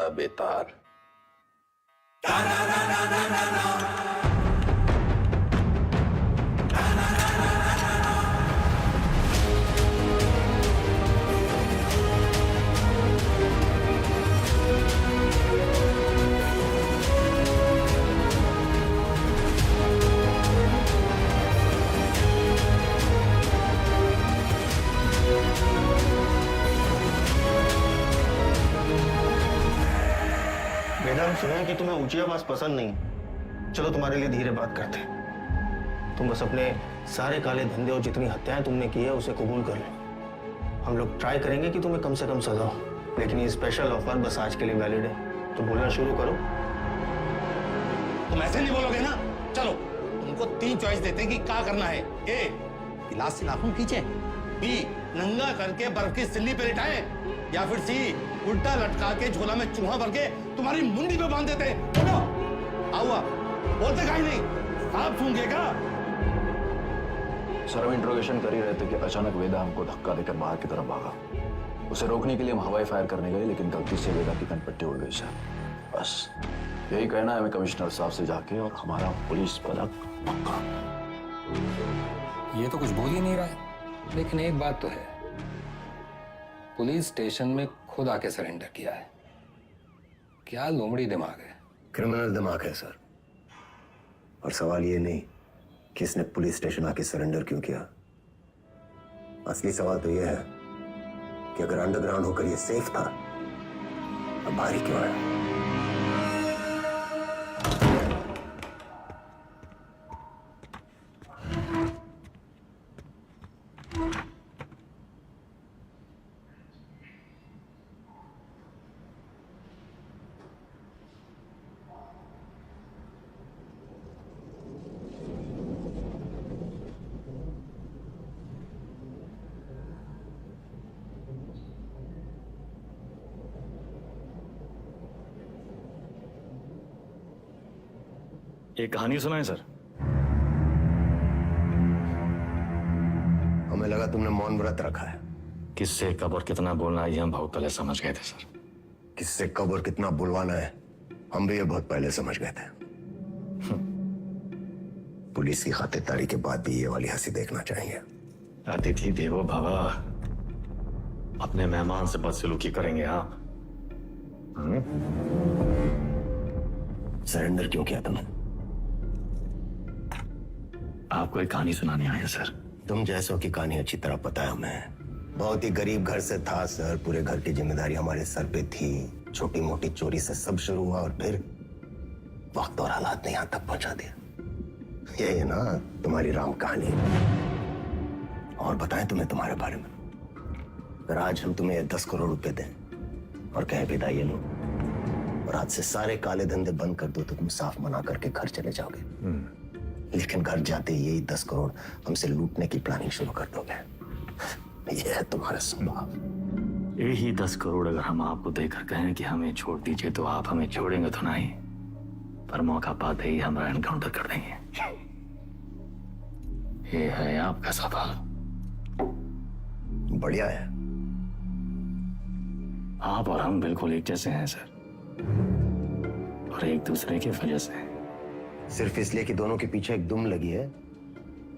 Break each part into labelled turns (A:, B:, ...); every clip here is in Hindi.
A: बड़ा बेतार।
B: मैडम सुना है कि तुम्हें ऊंची आवाज पसंद नहीं। चलो तुम्हारे लिए धीरे बात करते हैं। तुम बस अपने सारे काले धंधे और जितनी हत्याएं तुमने की है उसे कबूल कर लो। हम लोग ट्राई करेंगे कि तुम्हें कम से कम सजा हो, लेकिन ये स्पेशल ऑफर बस आज के लिए वैलिड है। तो बोलना शुरू करो।
C: तुम ऐसे नहीं बोलोगे ना। चलो तुमको 3 चॉइस देते हैं कि क्या करना है। ए, गिलास से नाखून खींचे। बी, नंगा करके बर्फ की सिल्ली पे लिटाए। या फिर सी, उल्टा लटका के झोला में चूहा भर के तुम्हारी मुंडी पे बांध देते। आओ बोलते काहे नहीं, आप सूंघेगा।
D: सर हम इंट्रोगेशन कर ही रहे थे कि अचानक वेदा हमको धक्का देकर बाहर की तरफ भागा। उसे रोकने के लिए हम हवाई फायर करने गए, लेकिन गलती से वेदा की कनपट्टी उड़ गई सर। बस यही कहना है हमें कमिश्नर साहब से जाके, और हमारा पुलिस पदक पक्का।
E: ये तो कुछ बोल ही नहीं रहा है, लेकिन एक बात तो है, पुलिस स्टेशन में खुद आके सरेंडर किया है। क्या लोमड़ी दिमाग है।
F: क्रिमिनल दिमाग है सर। और सवाल ये नहीं कि इसने पुलिस स्टेशन आके सरेंडर क्यों किया। असली सवाल तो यह है कि अगर अंडरग्राउंड होकर ये सेफ था, अब बाहर ही क्यों आया।
D: एक कहानी सुनाए सर।
F: हमें लगा तुमने मौन व्रत रखा है।
D: किससे कब और कितना बोलना है ये हम बहुत पहले समझ गए थे सर।
F: किससे कब और कितना बुलवाना है हम भी ये बहुत पहले समझ गए थे। पुलिस की खातिरदारी के बाद भी ये वाली हंसी देखना चाहिए।
D: अतिथि देवो भव। अपने मेहमान से बदसलूकी करेंगे आप।
F: सरेंडर क्यों किया तुमने।
D: आपको एक कहानी सुनाने आए हैं सर।
F: तुम जैसों की कहानी अच्छी तरह पता है हमें। बहुत ही गरीब घर से था सर। पूरे घर की जिम्मेदारी हमारे सर पे थी। छोटी मोटी चोरी से सब शुरू हुआ और फिर वक्त और हालात ने यहां तक पहुंचा दिया। यही है ना तुम्हारी राम कहानी। और बताएं तुम्हें तुम्हारे बारे में। अगर आज हम तुम्हें 10 करोड़ रुपए दें और कहें विदा ये लो और आज से सारे काले धंधे बंद कर दो, तो तुम साफ मना करके घर चले जाओगे। लेकिन घर जाते ही यही 10 करोड़ हमसे लूटने की प्लानिंग शुरू कर दोगे। यह है तुम्हारा स्वभाव।
D: यही 10 करोड़ अगर हम आपको देकर कहें कि हमें छोड़ दीजिए, तो आप हमें छोड़ेंगे तो नहीं, पर मौका पाते ही हमारा एनकाउंटर कर देंगे। ये है आपका स्वभाव।
F: बढ़िया है।
D: आप और हम बिल्कुल एक जैसे हैं सर, और एक दूसरे की वजह से।
F: सिर्फ इसलिए कि दोनों के पीछे एक दुम लगी है,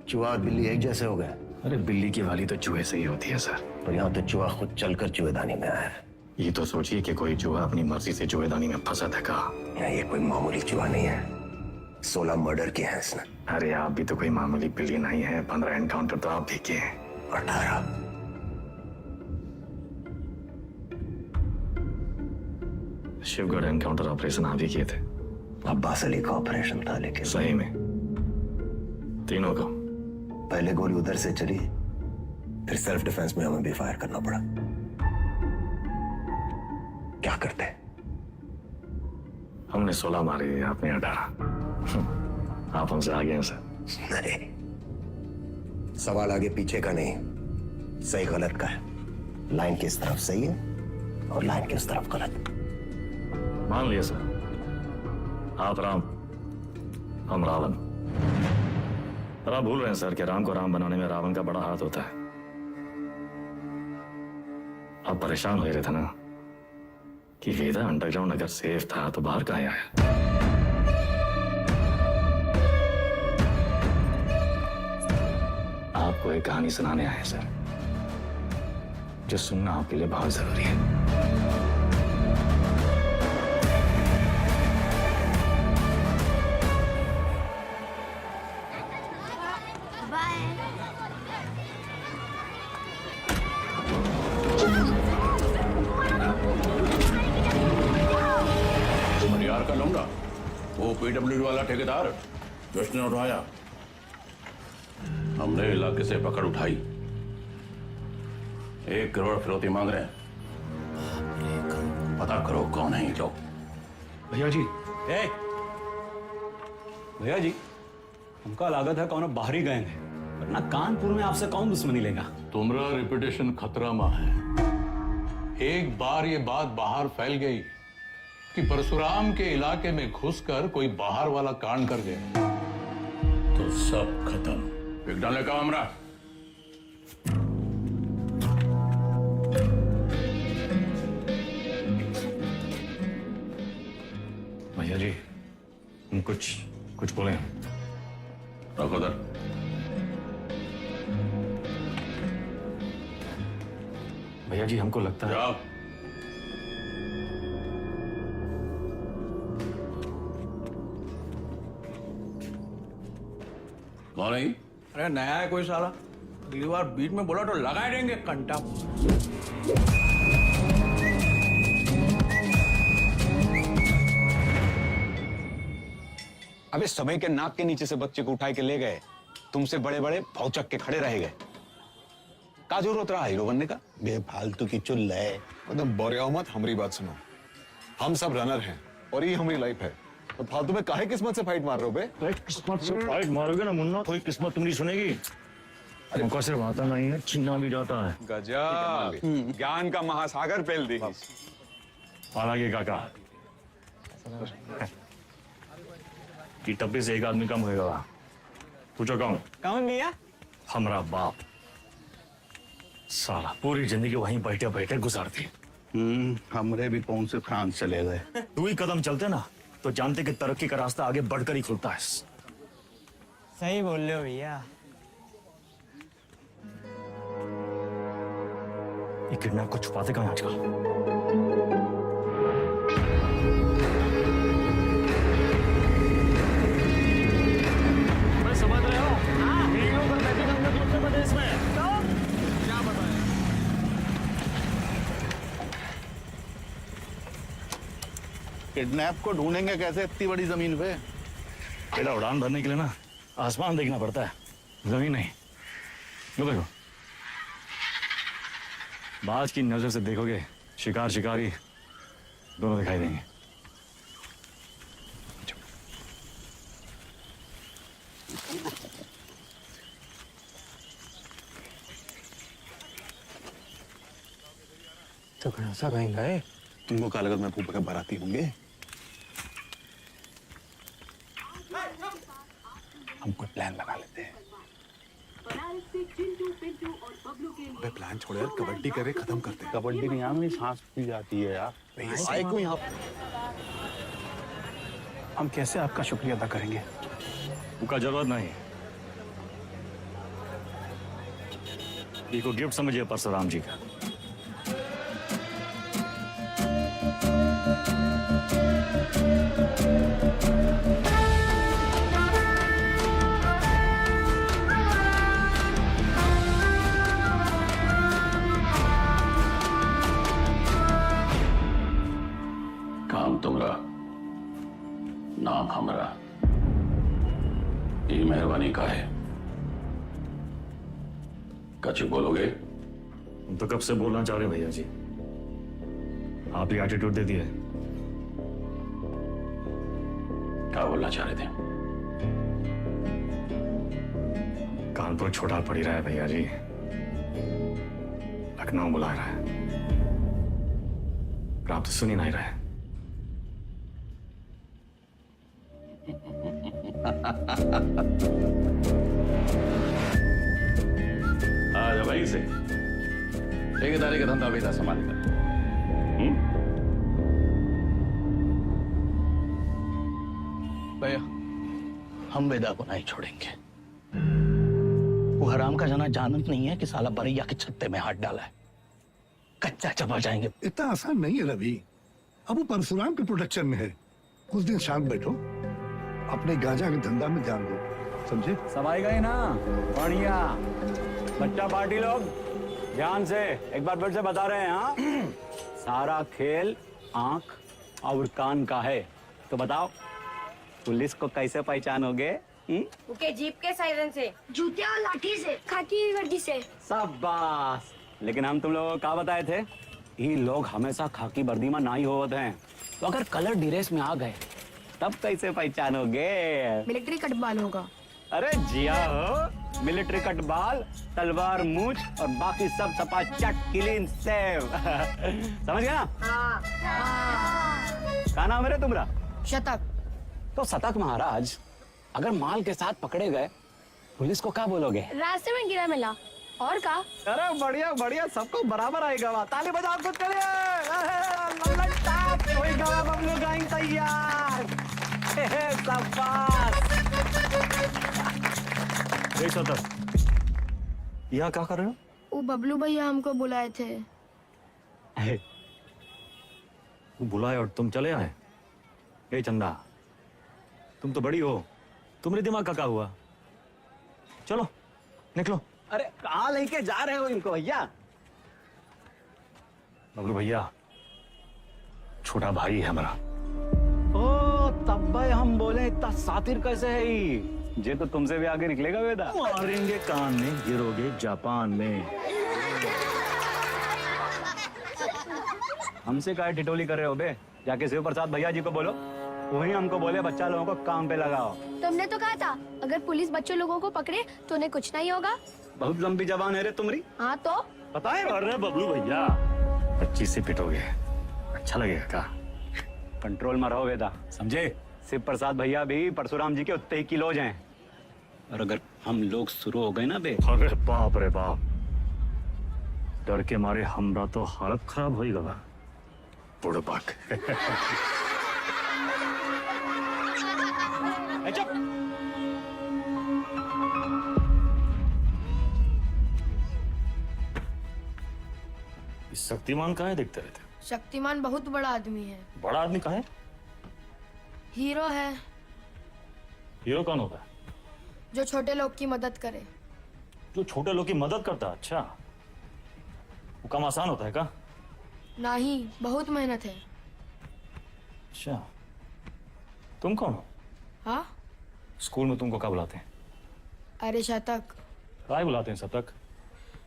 F: चूहा और बिल्ली एक जैसे हो गए।
D: अरे बिल्ली की वाली तो चूहे से ही होती है सर।
F: पर यहाँ तो चूहा खुद चलकर चूहेदानी में आया है।
D: ये तो सोचिए कि कोई चूहा अपनी मर्जी से चूहेदानी में फंसा था का।
F: यहाँ ये कोई मामूली चूहा नहीं है। 16 मर्डर किए हैं इसने।
D: अरे आप भी तो कोई मामूली बिल्ली नहीं है। 15 एनकाउंटर तो आप भी किए हैं।
F: 18।
D: शिवगढ़ एनकाउंटर ऑपरेशन आप ही किए थे।
F: अब्बास अली का ऑपरेशन था, लेकिन
D: सही में तीनों को।
F: पहले गोली उधर से चली, फिर सेल्फ डिफेंस में हमें भी फायर करना पड़ा। क्या करते?
D: हमने 16 मारे, आपने 18। आप हमसे आगे हैं सर।
F: नहीं, सवाल आगे पीछे का नहीं, सही गलत का है। लाइन की इस तरफ सही है और लाइन की उस तरफ गलत।
D: मान लिया सर, आप राम, हम रावण। पर आप भूल रहे हैं सर कि राम को राम बनाने में रावण का बड़ा हाथ होता है। आप परेशान हो रहे थे ना,
A: कि वेदा अंडरग्राउंड अगर सेफ था तो बाहर कहाँ आया? आपको एक कहानी सुनाने आए हैं सर, जो सुनना आपके लिए बहुत जरूरी है।
G: परिवार का लौंडा, वो पीडब्ल्यूडी वाला ठेकेदार जिसने उठाया, हमने इलाके से पकड़ उठाई। 1 करोड़ फिरौती मांग रहे हैं। पता करो कौन है ये लोग।
A: भैया जी,
H: भैया जी, हमका लागत है कौन बाहरी गैंग है, वरना कानपुर में आपसे कौन दुश्मनी लेगा।
G: तुम्हारा रेपुटेशन खतरा में है। एक बार ये बात बाहर फैल गई कि परशुराम के इलाके में घुसकर कोई बाहर वाला कांड कर गया तो सब खत्म। एक डाले का हमरा।
A: भैया जी, हम कुछ बोले।
G: रखो दर।
A: भैया जी, हमको लगता है
G: जाओ। कौन है ये?
H: अरे नया है कोई साला, अगली बार बीच में बोला तो लगा देंगे कंटा।
I: अबे समय के नाक के नीचे से बच्चे को उठाए के ले गए, तुमसे बड़े बड़े भौचक के खड़े रह गए। का जरूरत रहा हीरो बनने का?
B: बेफालतू की चुल है।
I: एकदम बोरिया मत, हमारी बात सुनो। हम सब रनर हैं और ये हमारी लाइफ है, तो फालतू में काहे किस्मत से फाइट मार रहे हो बे?
A: किस्मत से फाइट मारोगे ना मुन्ना, कोई किस्मत तुम्हारी सुनेगी। हमको सिर्फ आता नहीं है, छीना भी जाता है।
I: गजब, ज्ञान का महासागर पेल दी।
A: हालांकि काका कि टप्पे से एक आदमी कम होएगा। पूछो कौन?
H: कौन भैया?
A: हमारा बाप। साला पूरी जिंदगी वहीं बैठे बैठे गुजारती।
C: हमरे भी कौन से फ्रांस चले गए।
A: 2 ही कदम चलते ना तो जानते कि तरक्की का रास्ता आगे बढ़कर ही खुलता है।
J: सही बोल रहे हो भैया।
A: ये किडनैप को छुपाते कहाँ आजकल? मैं समझ रहे हो? वीडियो पर बैठे हम लोग उत्तर प्रदेश में। क्या बताएं?
C: किडनैप को ढूंढेंगे कैसे इतनी बड़ी जमीन पे?
A: बेटा, उड़ान भरने के लिए ना आसमान देखना पड़ता है, जमीन नहीं। लो देखो, बाज की नजर से देखोगे शिकार शिकारी दोनों दिखाई देंगे।
J: तो कौन सा गैंग है?
I: तुमको क्या लगत मैं फूफा के बाराती होंगे? हम कोई प्लान बना लेते हैं। अबे प्लान छोड़ यार, कबड्डी करे खत्म करते हैं।
C: कबड्डी नहीं आम, सांस पी जाती है यार।
I: आए क्यों यहाँ?
B: हम कैसे आपका शुक्रिया अदा करेंगे?
A: उनका जरूरत नहीं। इसको गिफ्ट समझिए परशुराम जी का।
G: काम तुमरा, नाम हमरा। ये मेहरबानी का है। कछ बोलोगे?
A: हम तो कब से बोलना चाह रहे भैया जी, आप ही एटीट्यूड दे दिए।
G: क्या बोलना चाह रहे थे?
A: कानपुर छोटा पड़ ही रहा है भैया जी, लखनऊ बुला रहा है, पर आप तो सुन ही नहीं रहे।
G: आ भाई से ठेकेदारी का धंधा बेटा संभालेगा।
C: हम वेदा को नहीं छोड़ेंगे। वो हराम का जना जानत नहीं है कि साला बरैया के छत्ते में हाथ डाला है। कच्चा चबा जाएंगे।
K: इतना आसान नहीं है रवि। अब वो परशुराम के प्रोटेक्शन में है। कुछ दिन शांत बैठो, अपने गांजा के धंधा में ध्यान दो, समझे?
H: सब आई गए ना? बढ़िया। बच्चा पार्टी लोग ध्यान से एक बार फिर से बता रहे हैं। हाँ, सारा खेल आंख और कान का है। तो बताओ, पुलिस को कैसे पहचानोगे?
L: उनके जीप के सायरन से, जूते और लाठी से, खाकी वर्दी से।
H: शाबाश। लेकिन हम तुम लोगों को क्या बताए थे? ये लोग हमेशा खाकी वर्दी में नहीं होते हैं। तो अगर कलर ड्रेस में आ गए तब कैसे पहचानोगे?
L: मिलिट्री कटबाल होगा।
H: अरे जिया हो, मिलिट्री कटबाल, तलवार मूछ और बाकी सब चपाचट क्लीन सेव। समझ गया ना? क्या नाम है तुम्हारा?
L: शतक।
H: तो शतक महाराज, अगर माल के साथ पकड़े गए पुलिस को क्या बोलोगे?
L: रास्ते में गिरा मिला। और का? अरे
H: बढ़िया बढ़िया, सबको बराबर आएगा। ताली बजाओ कुछ करिए। बबलू गाइंग तैयार। यहाँ क्या कर रहे हो?
L: वो बबलू भैया हमको बुलाए थे।
H: बुलाए और तुम चले आए? ए चंदा, तुम तो बड़ी हो, तुम्हारे दिमाग का क्या हुआ? चलो निकलो। अरे कहाँ लेके जा रहे हो इनको भैया? बबलू भैया छोटा भाई है हमारा। ओ तब भाई हम बोले इतना सातिर कैसे है ये तो तुमसे भी आगे निकलेगा वेदा।
I: मारेंगे कान में, गिरोगे जापान में।
H: हमसे काय टिटोली कर रहे हो बे? जाके शिव प्रसाद भैया जी को बोलो, वही हमको बोले बच्चा लोगों को काम पे लगाओ।
L: तुमने तो कहा था अगर पुलिस बच्चों लोगों को पकड़े तो उन्हें कुछ नहीं होगा।
H: बहुत लंबी जबान है रे तुम्हारी।
L: हाँ तो
H: पता है? अरे बबलू भैया 25 से पिटोगे, अच्छा लगेगा का? कंट्रोल में रहो वेदा, समझे? शिव प्रसाद भैया भी परशुराम जी के उतने ही किलोज हैं। और अगर हम लोग शुरू हो गए ना बे,
I: अरे बाप रे बाप, डर के मारे हमरा तो हालत खराब हो गया। बुड़बक।
H: शक्तिमान कहाँ है दिखते रहते?
L: शक्तिमान बहुत बड़ा आदमी है।
H: बड़ा आदमी कहाँ है?
L: हीरो है।
H: हीरो कौन होता है?
L: जो छोटे लोग की मदद करे।
H: जो छोटे लोग की मदद करता है? अच्छा, वो काम आसान होता है का?
L: नहीं, बहुत मेहनत है।
H: अच्छा, तुम कौन हो?
L: हाँ?
H: स्कूल में तुमको क्या बुलाते हैं?
L: अरे शतक।
H: क्या बुलाते हैं शतक?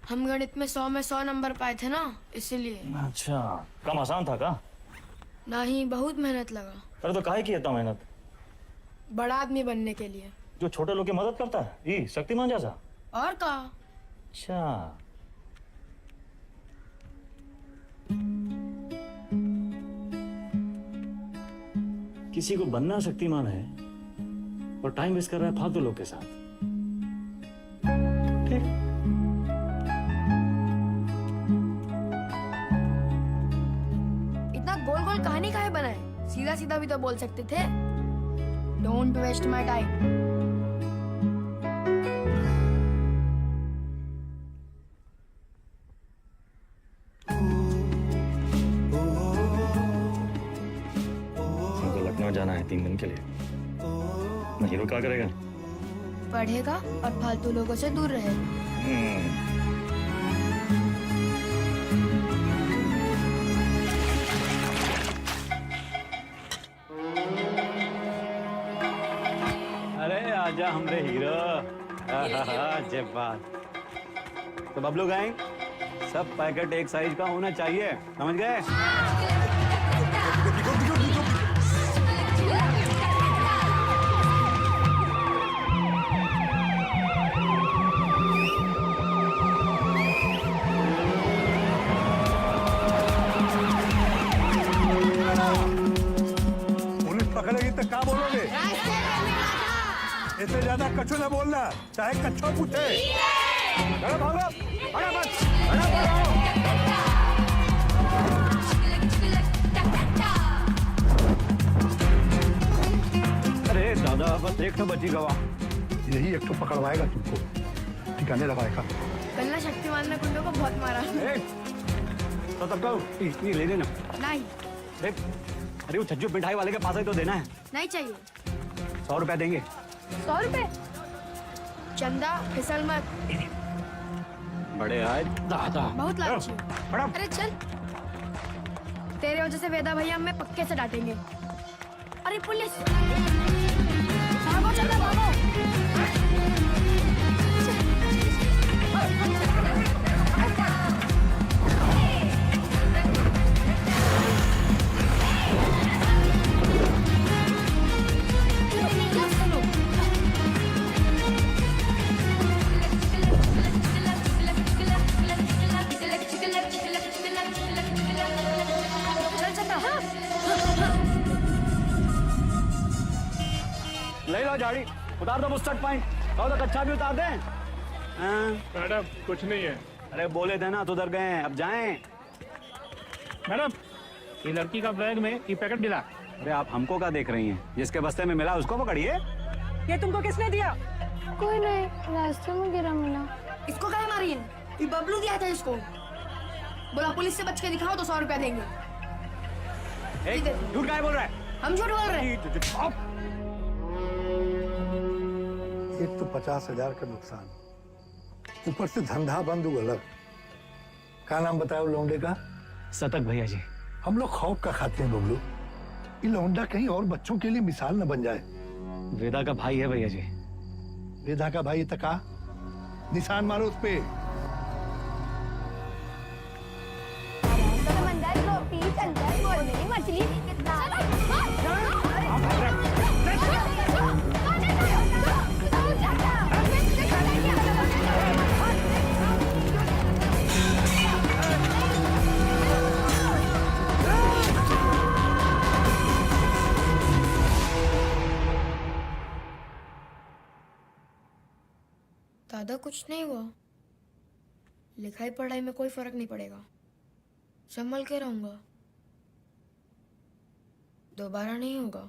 L: हम गणित में 100 में 100 नंबर पाए थे ना, इसीलिए।
H: अच्छा, काम आसान था का?
L: नहीं, बहुत मेहनत लगा।
H: अरे तो काहे की इतना मेहनत?
L: बड़ा आदमी बनने के लिए।
H: जो छोटे लोग की मदद करता है, ये शक्तिमान जैसा?
L: और का?
H: अच्छा, किसी को बनना शक्तिमान है और टाइम वेस्ट कर रहा है फालतू लोग के साथ। ठीक।
L: इतना गोल गोल कहानी काहे बनाए? सीधा सीधा भी तो बोल सकते थे। Don't waste my time.
H: जाना है 3 दिन के लिए। मैं हीरो क्या करेगा?
L: पढ़ेगा और फालतू लोगों से दूर रहेगा।
H: अरे आजा हमरे हीरो। जब बात तो बबलू गैंग, सब पैकेट एक साइज का होना चाहिए, समझ गए?
K: पकड़ेगी तो क्या बोलोगे? इससे ज्यादा कछु न बोलना, चाहे कच्छो पूछे।
H: चलो भागो, फटाफट। अरे अरे दादा बस एक तो बची गवा।
K: यही एक तो पकड़वाएगा तुमको, ठिकाने लगाएगा।
L: कल ना शक्तिमान ने कुंडो को बहुत मारा।
H: तो तब तो ये ले लेना।
L: नहीं
H: देख, अरे वो छज्जू मिठाई वाले के पास ही तो देना है।
L: नहीं चाहिए।
H: 100 रुपया देंगे।
L: 100 रुपए? चंदा फिसल मत।
H: बड़े आए दादा।
L: बहुत लालची है।
H: बड़ा
L: अरे चल, तेरे वजह से वेदा भैया हमें पक्के से डांटेंगे। अरे पुलिस, भागो चंदा भागो।
H: ले लो झाड़ी, उतार दो मुस्टर्ड पॉइंट। कहो तो कच्चा भी उतार दें। हाँ।
A: मैडम कुछ नहीं है।
H: अरे बोले थे ना तो उधर गए, अब जाएं।
A: मैडम ये लड़की का बैग में ये पैकेट मिला।
H: अरे आप हमको क्या देख रही हैं? जिसके बस्ते में मिला उसको पकड़िए।
L: ये तुमको किसने दिया?
M: कोई नहीं, रास्ते में गिरा मिला।
L: इसको काहे मारी है? ये बबलू दिया था इसको। बोला पुलिस से बच के दिखाओ तो 100 रुपया देंगे।
H: झूठ काहे बोल रहा है?
L: हम झूठ बोल रहे हैं।
K: एक तो 50,000 का नुकसान, ऊपर से धंधा बंद हुआ अलग। क्या नाम बताया लौंडे का?
H: सतक भैया जी।
K: हम लोग खौफ का खाते हैं बबलू, ये लौंडा कहीं और बच्चों के लिए मिसाल न बन जाए।
H: वेदा का भाई है भैया जी।
K: वेदा का भाई तका, निशान मारो उस पे।
M: समंदर रोटी चंदर बोलने मछली कितना
L: दादा कुछ नहीं हुआ। लिखाई पढ़ाई में कोई फर्क नहीं पड़ेगा। संभल के रहूंगा, दोबारा नहीं होगा।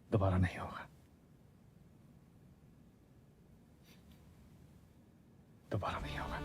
K: दोबारा नहीं होगा, दोबारा नहीं होगा।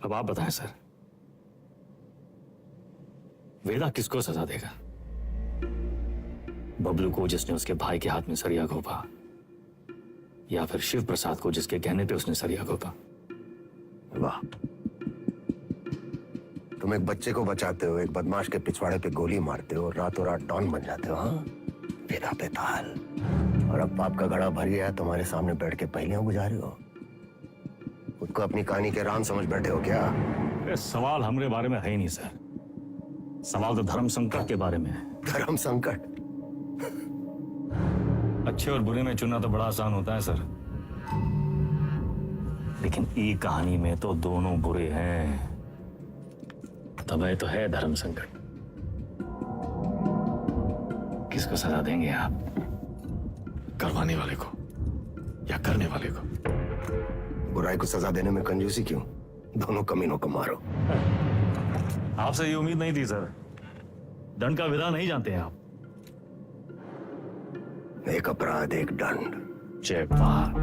A: अब आप बताएं सर, वेदा किसको सजा देगा? बबलू को जिसने उसके भाई के हाथ में सरिया घोंपा, या फिर शिव प्रसाद को जिसके कहने पे उसने सरिया घोंपा?
F: वाह, तुम एक बच्चे को बचाते हो, एक बदमाश के पिछवाड़े पे गोली मारते हो, रातों रात डॉन बन जाते हो। हाँ, वेदा पे ताल। और अब पाप का घड़ा भर गया है, तुम्हारे सामने बैठ के पहेलियां गुजारे हो। खुद को अपनी कहानी के राम समझ बैठे हो क्या?
A: सवाल हमारे बारे में है ही नहीं सर, सवाल तो धर्म संकट के बारे में है।
F: धर्म संकट?
A: अच्छे और बुरे में चुनना तो बड़ा आसान होता है सर, लेकिन ई कहानी में तो दोनों बुरे हैं, तब तो है धर्म संकट। किसको सजा देंगे आप? करवाने वाले को या करने वाले को?
F: बुराई को सजा देने में कंजूसी क्यों? दोनों कमीनों को मारो।
A: आपसे ये उम्मीद नहीं थी सर, दंड का विधान नहीं जानते हैं आप।
F: एक अपराध एक दंड।
A: जय बात,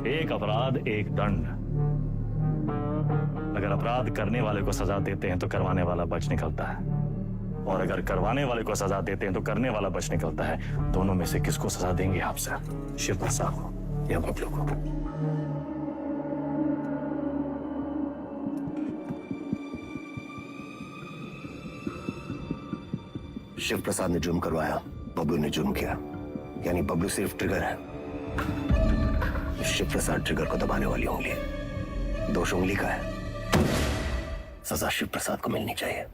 A: एक अपराध एक दंड। अगर अपराध करने वाले को सजा देते हैं तो करवाने वाला बच निकलता है, और अगर करवाने वाले को सजा देते हैं तो करने वाला बच निकलता है। दोनों में से किसको सजा देंगे आप सर? शिव प्रसाद को या बबलू को?
F: शिव प्रसाद ने जुर्म करवाया, बबलू ने जुर्म किया, यानी बबलू सिर्फ ट्रिगर है, शिव प्रसाद ट्रिगर को दबाने वाली उंगली है। दोष उंगली का है, सजा शिव प्रसाद को मिलनी चाहिए।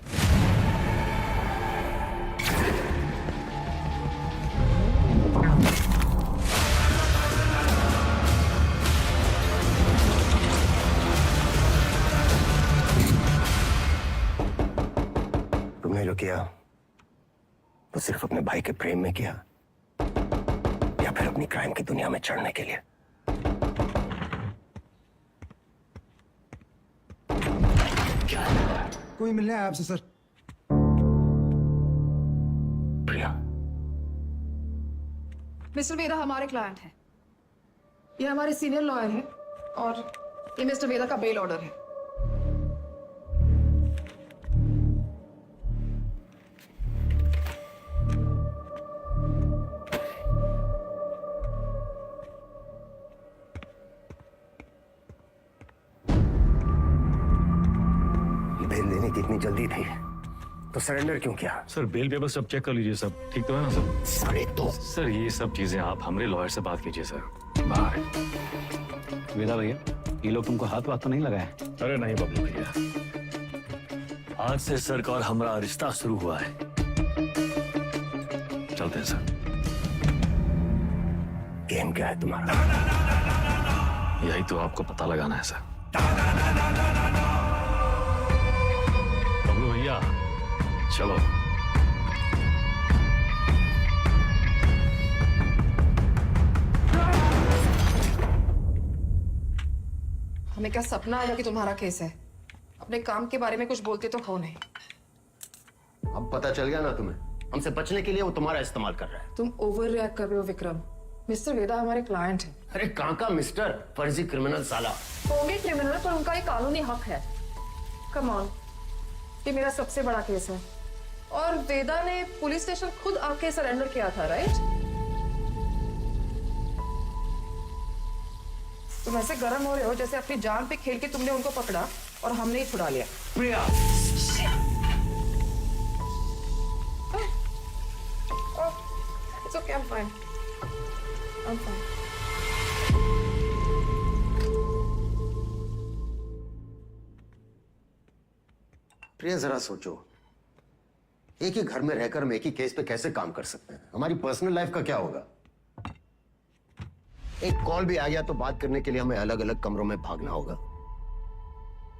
F: तुमने जो किया वो सिर्फ अपने भाई के प्रेम में किया या फिर अपनी क्राइम की दुनिया में चढ़ने के लिए?
K: कोई मिलने आया आपसे सर।
F: प्रिया,
L: मिस्टर वेदा हमारे क्लाइंट हैं। ये हमारे सीनियर लॉयर हैं और ये मिस्टर वेदा का बेल ऑर्डर है।
F: बेल लेने की इतनी जल्दी थी तो सरेंडर क्यों किया?
A: सर बेल पेपर सब चेक कर लीजिए, सब ठीक तो है ना सर?
F: साढ़े दो।
A: सर ये सब चीजें आप हमारे लॉयर से बात कीजिए सर। बाय।
I: वेदा भैया, ये लोग तुमको हाथ वाथ तो नहीं लगाए?
A: अरे नहीं बबलू भैया, आज से सर का और हमारा रिश्ता शुरू हुआ है। चलते हैं सर।
F: गेम क्या है तुम्हारा?
A: यही तो आपको पता लगाना है सर। बबलू भैया चलो।
L: हमें क्या सपना आया कि तुम्हारा केस है? अपने काम के बारे में कुछ बोलते तो हो नहीं।
F: अब पता चल गया ना तुम्हें, हमसे बचने के लिए वो तुम्हारा इस्तेमाल कर रहा है।
L: तुम ओवर रिएक्ट कर रहे हो विक्रम। मिस्टर वेदा हमारे क्लाइंट हैं।
F: अरे कहाँ का मिस्टर, फर्जी क्रिमिनल साला।
L: होंगे क्रिमिनल पर उनका एक कानूनी हक है। कम ऑन, ये मेरा सबसे बड़ा केस है और वेदा ने पुलिस स्टेशन खुद आके सरेंडर किया था, राइट? तुम ऐसे गर्म हो रहे हो जैसे अपनी जान पे खेल के तुमने उनको पकड़ा और हमने ही छुड़ा लिया।
F: प्रिया,
L: It's okay, I'm fine. I'm fine.
F: प्रिया जरा सोचो, एक ही घर में रहकर हम एक ही केस पे कैसे काम कर सकते हैं? हमारी पर्सनल लाइफ का क्या होगा? एक कॉल भी आ गया तो बात करने के लिए हमें अलग अलग कमरों में भागना होगा।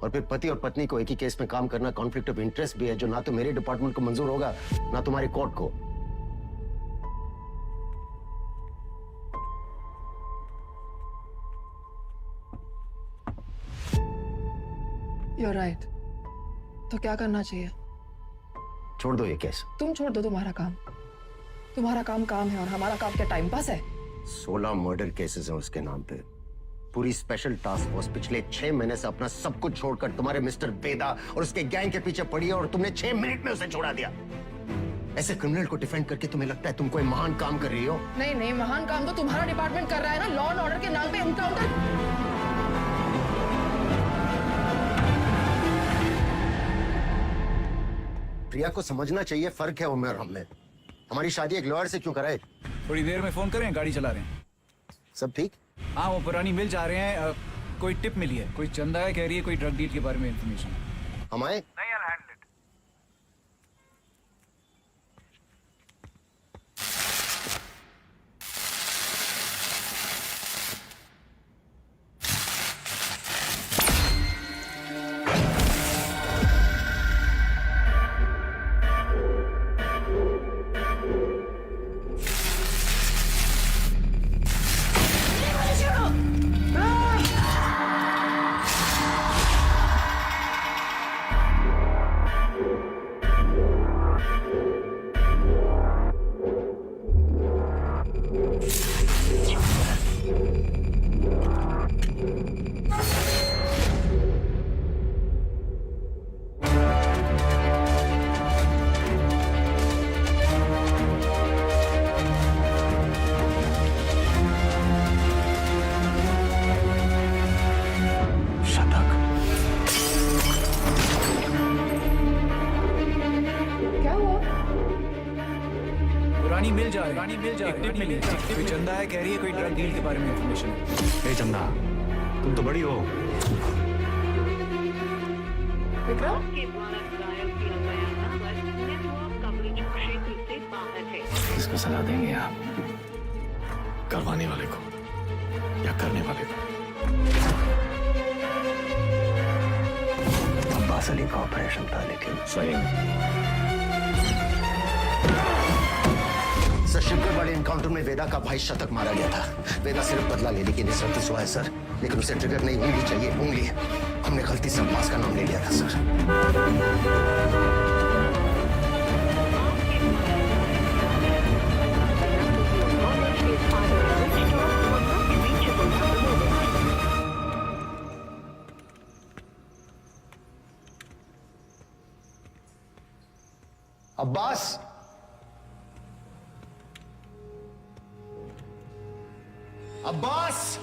F: और फिर पति और पत्नी को एक ही केस में काम करना कॉन्फ्लिक्ट ऑफ इंटरेस्ट भी है, जो ना तो मेरे डिपार्टमेंट को मंजूर होगा ना तुम्हारी कोर्ट को।
L: You're right. तो क्या करना चाहिए?
F: छोड़ दो ये केस।
L: तुम छोड़ दो तुम्हारा काम। तुम्हारा काम काम है और हमारा काम क्या टाइम पास है?
F: 16 मर्डर केसेस हैं उसके नाम पे। पूरी स्पेशल टास्क फोर्स पिछले 6 महीने से अपना सब कुछ छोड़कर तुम्हारे मिस्टर वेदा और उसके गैंग के पीछे पड़ी है और तुमने 6 मिनट में उसे छोड़ा दिया। ऐसे क्रिमिनल को डिफेंड करके तुम्हें लगता है तुम कोई महान काम कर रही हो?
L: नहीं नहीं, महान काम तो तुम्हारा डिपार्टमेंट कर रहा है ना, लॉ एंड ऑर्डर के नाम पे एनकाउंटर।
F: प्रिया को समझना चाहिए, फर्क है उम्र और हम में। हमारी शादी एक लॉयर से क्यों कराए?
J: थोड़ी देर में फोन करें, गाड़ी चला रहे हैं।
F: सब ठीक?
J: हाँ, वो पुरानी मिल जा रहे हैं। कोई टिप मिली है, कोई चंदा है, कह रही है कोई ड्रग डील के बारे में इंफॉर्मेशन।
F: हम आए?
J: नहीं, I'll handle it. रानी मिल जा रही एक टिप मिली है। कोई चंदा है, कह रही है कोई ड्रग डील के बारे में इंफॉर्मेशन है।
A: ए चंदा, तुम तो बड़ी हो।
L: विक्रम,
A: किसको सजा देंगे आप? करवाने वाले को या करने वाले को?
F: अब्बास अली का ऑपरेशन था, लेकिन
A: सही।
F: सर, शिवगढ़ वाले एनकाउंटर में वेदा का भाई शतक मारा गया था। वेदा सिर्फ बदला लेने की निस्बत हुआ है सर, लेकिन उसे ट्रिगर नहीं, उंगली चाहिए, उंगली। हमने गलती से अब्बास का नाम ले लिया था सर। अब्बास, अब्बास,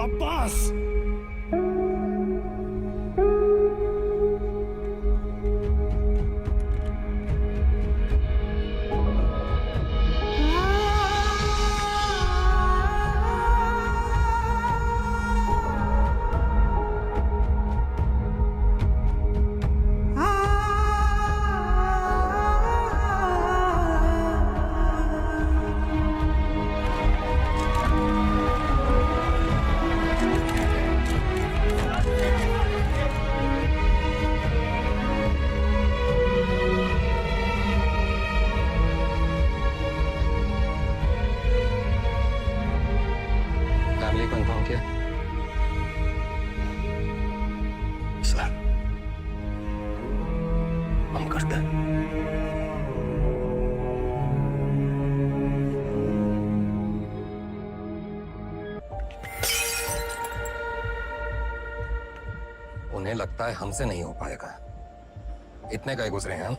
K: अब्बास,
E: फैमिली को इन्फॉर्म किया?
F: सर, हम करते हैं।
E: उन्हें लगता है हमसे नहीं हो पाएगा। इतने गए गुजरे हैं हम।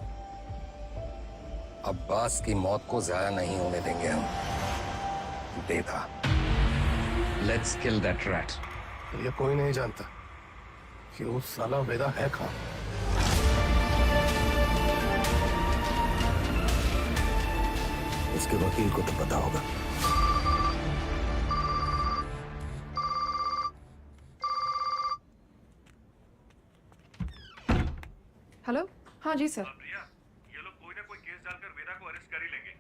E: अब्बास की मौत को जाया नहीं होने देंगे हम। वेदा, लेट्स किल दैट रैट।
K: ये कोई नहीं जानता कि वो साला वेदा है कहाँ।
F: इसके वकील को तो पता होगा।
L: हेलो। हाँ जी सर।
A: प्रिया, ये लोग कोई ना कोई केस डालकर वेदा को अरेस्ट कर ही लेंगे।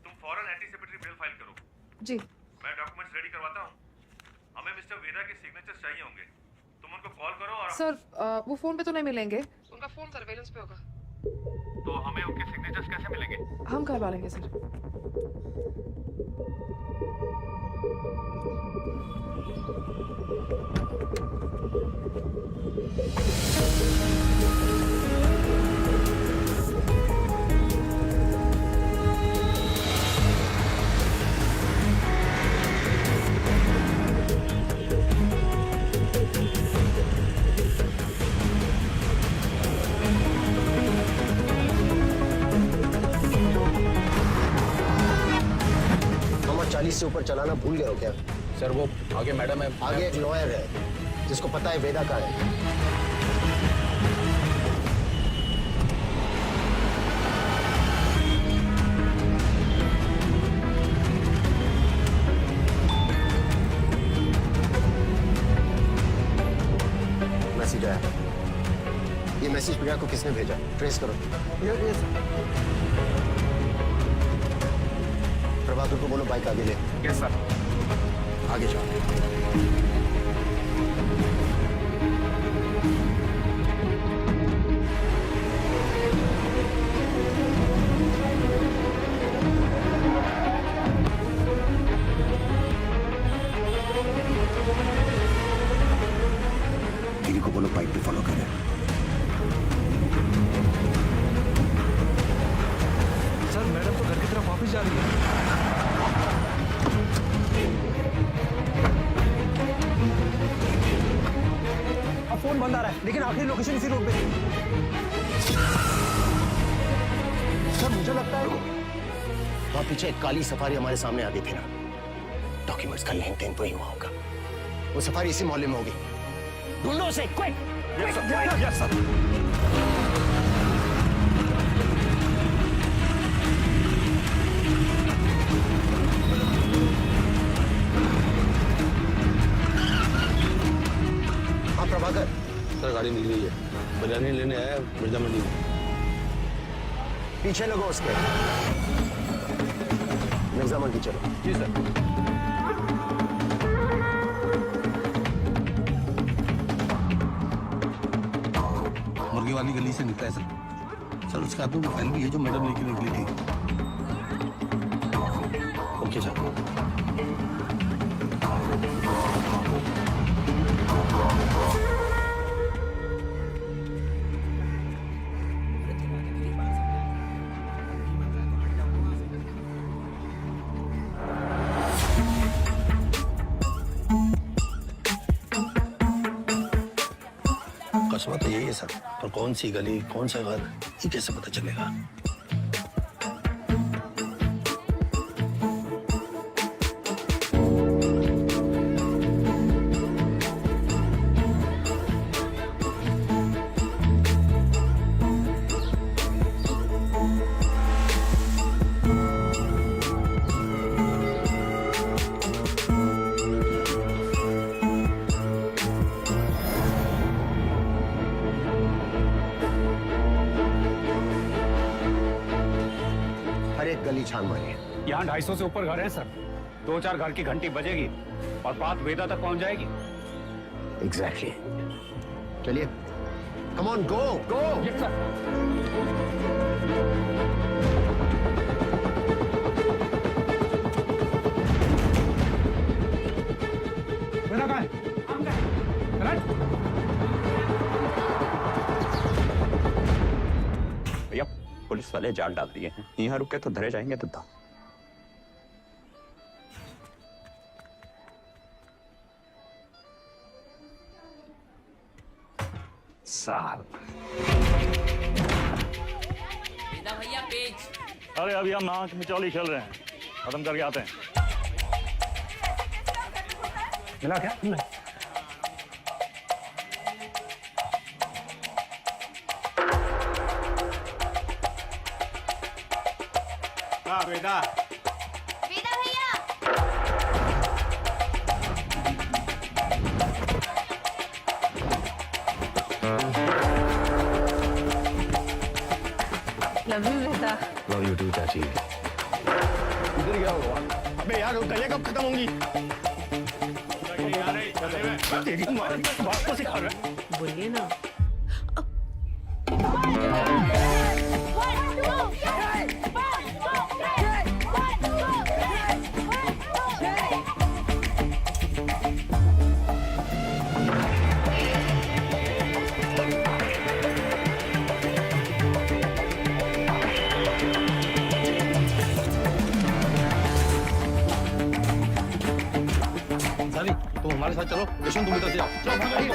A: तुम फौरन एंटीसिपेटरी बेल फाइल करो।
L: जी।
A: मैं डॉक्यूमेंट्स रेडी करवाता हूँ। हमें मिस्टर वेदा के सिग्नेचर्स चाहिए होंगे। तुम उनको कॉल करो और
L: सर वो फोन पे तो नहीं मिलेंगे, उनका फोन सर्वेलेंस पे होगा।
A: तो हमें उनके सिग्नेचर्स कैसे मिलेंगे?
L: हम करवा लेंगे सर।
F: नंबर 40 से ऊपर चलाना भूल गए हो क्या?
I: सर वो आगे मैडम है।
F: आगे एक लॉयर है जिसको पता है वेदा का है। मैसेज आया। ये मैसेज प्रिया को किसने भेजा? ट्रेस करो। ये प्रभाकर को बोलो बाइक आगे ले।
J: Yes sir.
F: आगे जाओ। गिरी को बोलो बाइक पे फॉलो करे।
J: सर, मैडम तो घर की तरफ वापस जा रही है।
B: फोन बंद आ रहा है, लेकिन आखिरी लोकेशन इसी रोड पे थी। सर मुझे लगता है
F: वहां पीछे एक काली सफारी हमारे सामने आ गई थी ना, डॉक्यूमेंट्स का लेन देन वही हुआ होगा। वो सफारी इसी मोहल्ले में होगी, ढूंढो उसे क्विक।
B: Yes sir.
F: हाँ प्रभाकर,
C: सर गाड़ी मिल गई है, बिरयानी लेने आया मिर्जा मंडी में।
F: पीछे लगो उसके, मिर्जा मंडी चलो।
B: जी सर।
C: मुर्गी वाली गली से निकला है सर। सर उसका आदमी फाइल भी है जो मैडम लेके निकली थी। Okay sir. कस्मा तो यही है सर, पर कौन सी गली कौन सा घर ये कैसे पता चलेगा?
F: हर एक गली छान मारिए।
H: यहाँ 250 से ऊपर घर है सर। 2-4 घर की घंटी बजेगी और बात वेदा तक पहुंच जाएगी।
F: एग्जैक्टली। चलिए, come on, go go.
H: Yes sir. Veda कहाँ है?
I: भैया पुलिस वाले जाल डाल दिए हैं, यहाँ रुके तो धरे जाएंगे तो था। साल
A: भैया पेज। अरे अभी हम नाक मिचौली खेल रहे हैं, खत्म करके आते हैं।
H: मिला क्या?
C: हाँ बेटा।
M: वेदा भैया।
L: Love you Veda.
F: Love you too चाची।
B: इधर क्या हुआ? अबे यार गले कब खत्म होंगी? तेरी माँ बात को सिखा रहा है।
L: बोलिए ना।
C: सारी तुम हमारे साथ चलो, यशवंत तुम इधर से जाओ। चलो भागो।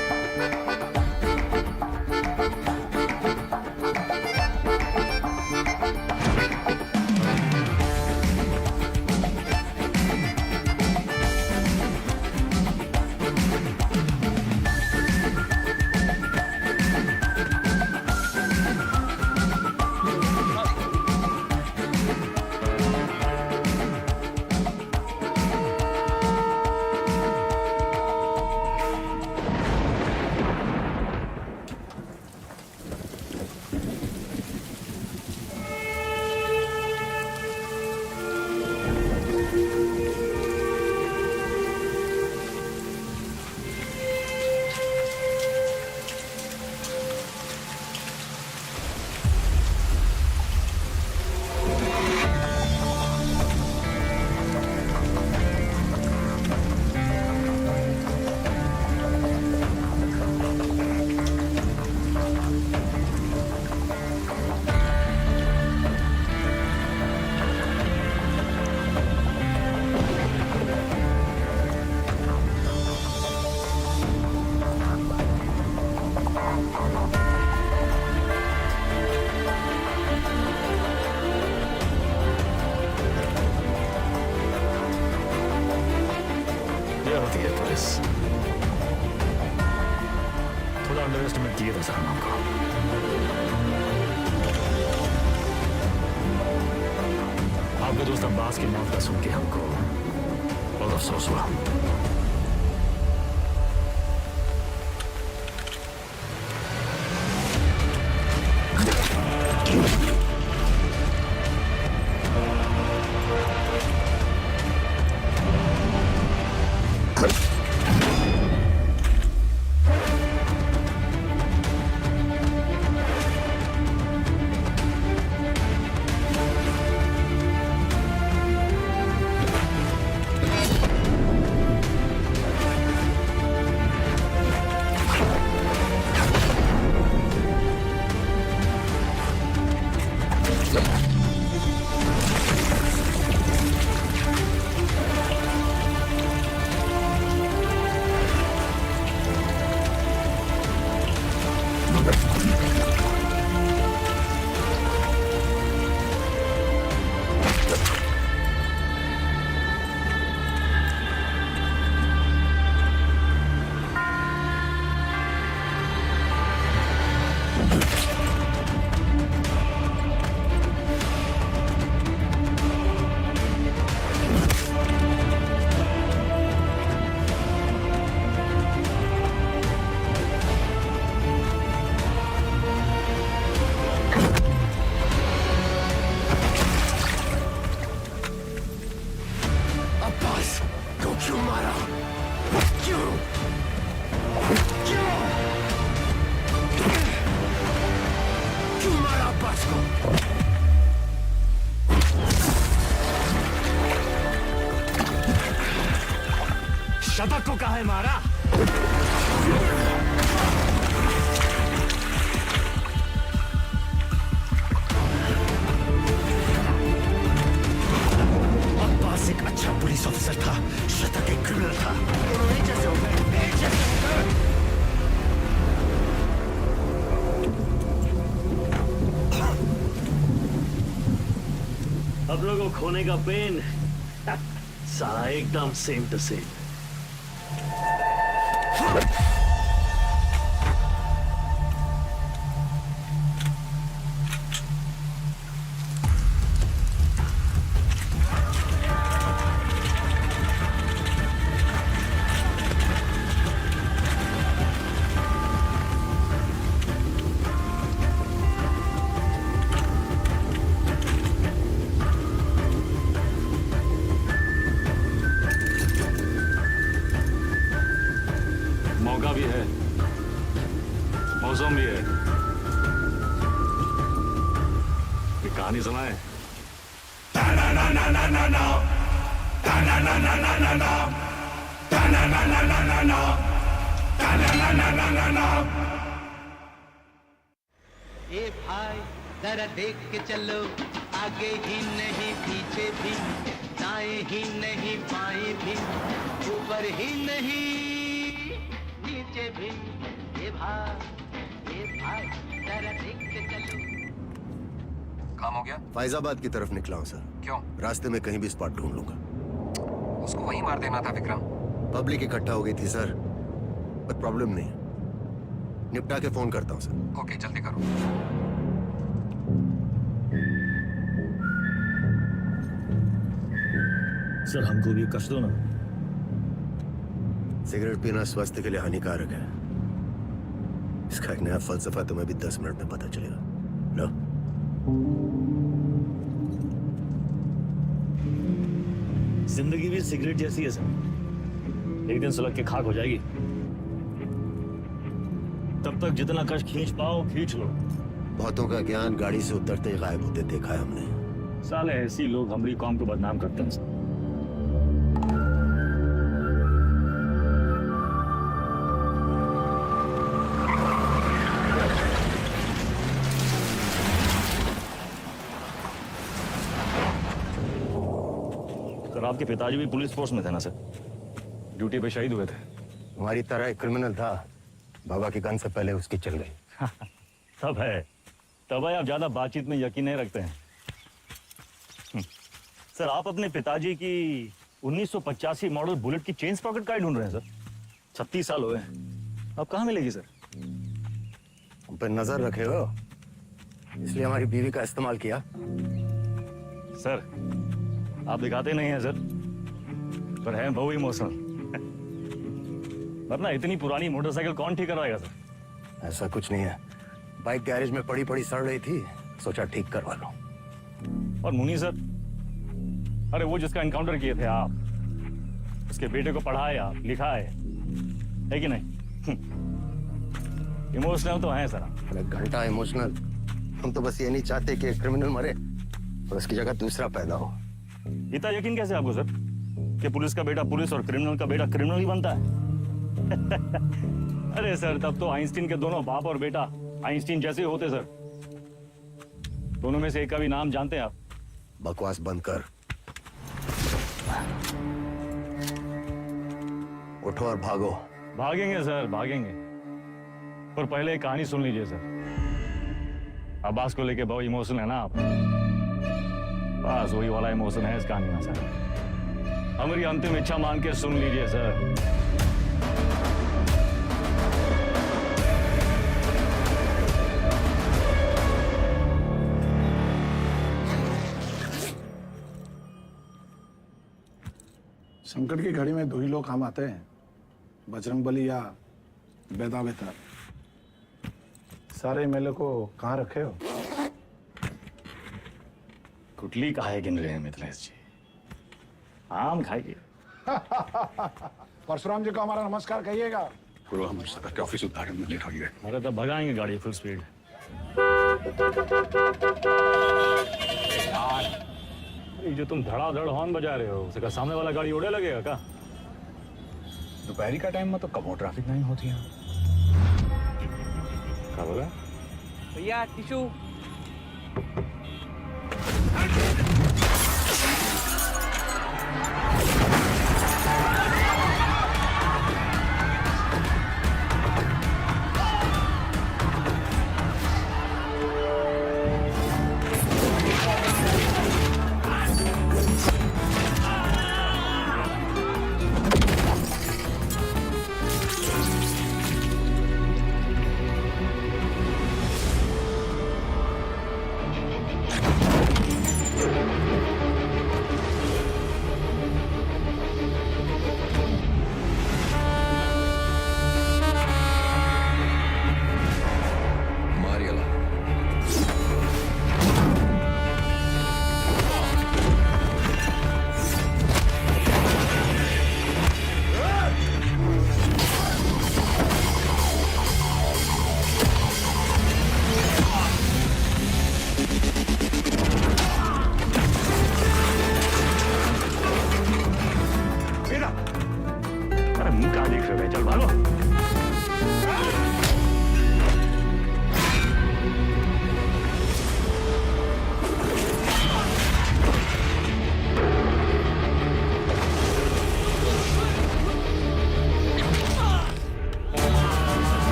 A: तरह होती है पुलिस। थोड़ा अंडर एस्टिमेट किए था सर हमको। आपके दोस्त अब्बास की मौत का सुन के हमको बहुत अफसोस हुआ। शतक को काहे मारा? अब्बास एक अच्छा पुलिस ऑफिसर था, शतक एक क्रिमिनल था। अब लोगों को खोने का पेन सारा एकदम सेम टू सेम। मौका भी है, मौसम भी है। ये कहानी सुनाए।
N: ए भाई जरा देख के चलो, आगे ही नहीं पीछे भी, दाएं ही नहीं बाएं भी, ऊपर ही नहीं नीचे भी। ए भाई जरा देख के चलो।
F: काम हो गया? फैजाबाद की तरफ निकला हूँ सर। क्यों? रास्ते में कहीं भी स्पॉट ढूंढ लूंगा। उसको वहीं मार देना था विक्रम। पब्लिक इकट्ठा हो गई थी सर, पर प्रॉब्लम नहीं है, निपटा के फोन करता हूँ सर। ओके, जल्दी करो।
A: सर हमको भी कष्ट दो ना।
F: सिगरेट पीना स्वास्थ्य के लिए हानिकारक है। इसका एक नया फलसफा तुम्हें भी 10 मिनट में पता चलेगा। लो।
A: जिंदगी भी सिगरेट जैसी है सर, एक दिन सुलग के खाक हो जाएगी। तब तक जितना कष्ट खींच पाओ खींच लो।
F: बहुतों का ज्ञान गाड़ी से उतरते ही गायब होते देखा है हमने।
A: साले ऐसी लोग हमारी कौम को बदनाम करते हैं सर। सर आपके पिताजी भी पुलिस फोर्स में थे ना सर? ड्यूटी पे शहीद हुए थे।
F: हमारी तरह एक क्रिमिनल था, बाबा की गन से पहले उसकी चल गई।
A: तब है आप ज्यादा बातचीत में यकीन नहीं रखते हैं। सर आप अपने पिताजी की 1985 मॉडल बुलेट की चेन स्प्रॉकेट का ही ढूंढ रहे हैं सर। 36 साल हुए। अब कहाँ मिलेगी सर?
F: हम पे नजर रखे हो, इसलिए हमारी बीवी का इस्तेमाल किया।
A: सर आप दिखाते नहीं हैं सर, पर है बहु इमोशनल। वरना इतनी पुरानी मोटरसाइकिल कौन ठीक करवाएगा सर?
F: ऐसा कुछ नहीं है, बाइक गैरेज में पड़ी पड़ी सड़ रही थी, सोचा ठीक करवा लो।
A: और मुनी सर, अरे वो जिसका एनकाउंटर किए थे आप, उसके बेटे को पढ़ाया लिखा है कि नहीं? इमोशनल तो है सर।
F: अरे घंटा इमोशनल, हम तो बस ये नहीं चाहते कि एक क्रिमिनल मरे और उसकी जगह दूसरा पैदा हो।
A: इतना यकीन कैसे आपको सर कि पुलिस का बेटा पुलिस और क्रिमिनल का बेटा क्रिमिनल ही बनता है? अरे सर तब तो आइंस्टीन के दोनों बाप और बेटा आइंस्टीन जैसे होते सर। दोनों में से एक का भी नाम जानते हैं आप?
F: बकवास बंद कर, उठो और भागो।
A: भागेंगे सर भागेंगे, पर पहले एक कहानी सुन लीजिए सर। अब्बास को लेके बहुत इमोशनल है ना आप? बस वही वाला इमोशन है इस कहानी में सर। हमारी अंतिम इच्छा मान के सुन लीजिए सर।
K: संकट की घड़ी में दो ही लोग काम आते हैं, बजरंग बली या बेदा बेतार। सारे मेले को कहाँ रखे हो?
A: कुटली काहे गिन रहे हैं मिथिलेश जी? आम खाइए।
K: परशुराम जी को हमारा नमस्कार कहिएगा।
I: गुरु हमारे सदर के ऑफिस उद्घाटन में लेट हो गए।
A: अरे तब भगाएंगे गाड़ी फुल स्पीड। ये जो तुम धड़ाधड़ हॉर्न बजा रहे हो, उसका सामने वाला गाड़ी उड़े लगेगा क्या?
I: दोपहरी का टाइम में तो कब ट्रैफिक नहीं होती है।
A: क्या बोला
J: भैया? टिशू।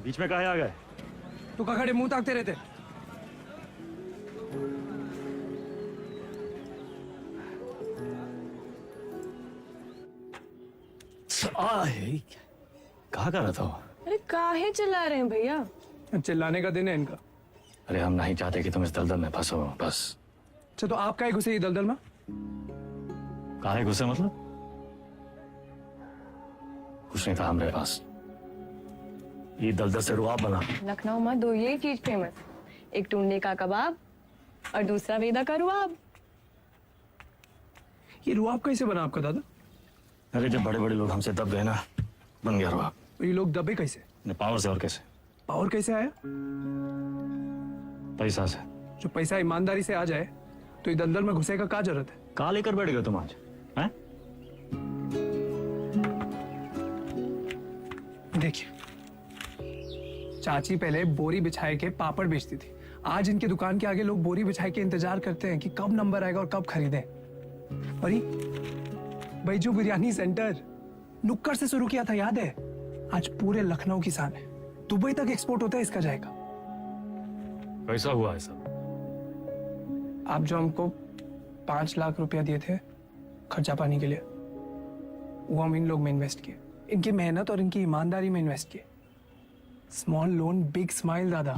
A: बीच में काहे आ गए?
J: तू का खड़े मुंह ताकते रहते?
A: कहाँ कर रहा था वो?
L: अरे काहे चिल्ला रहे हैं भैया?
J: चिल्लाने का दिन है इनका।
A: अरे हम नहीं चाहते कि तुम इस दलदल में फंसो, बस।
J: अच्छा तो आप काहे घुसे ये दलदल में?
A: काहे गुस्से मतलब? कुछ नहीं था हमारे पास, ये दलदल से रुआब बना।
L: लखनऊ में दो यही चीज फेमस, एक टुंडे का कबाब और दूसरा वेदा का रुआब।
J: ये रुआब कैसे बना आपका दादा?
A: अरे जब बड़े बड़े लोग हमसे दब गए ना, बन गया रुआब।
J: ये लोग दबे कैसे?
A: पावर से। और कैसे?
J: पावर कैसे आया?
A: पैसा से।
J: जो पैसा ईमानदारी से आ जाए तो ये दलदल में घुसे का क्या जरूरत है?
A: कहाँ लेकर बैठ गए तुम आज? हैं?
J: देखिए, चाची पहले बोरी बिछाए के पापड़ बेचती थी। आज इनके दुकान के आगे लोग बोरी बिछाए के इंतजार करते हैं कि कब नंबर आएगा और कब खरीदें। और ये बैजू बिरयानी सेंटर नुक्कड़ से शुरू किया था, याद है? आज पूरे लखनऊ की शान है। दुबई तक एक्सपोर्ट होता है इसका जाएगा।
A: कैसा हुआ है सब?
J: आप जो हमको 5 लाख रुपया दिए थे खर्चा पानी के लिए, वो हम इन लोग में इन्वेस्ट किए, इनकी मेहनत और इनकी ईमानदारी में इन्वेस्ट किए। स्मॉल लोन बिग स्माइल दादा।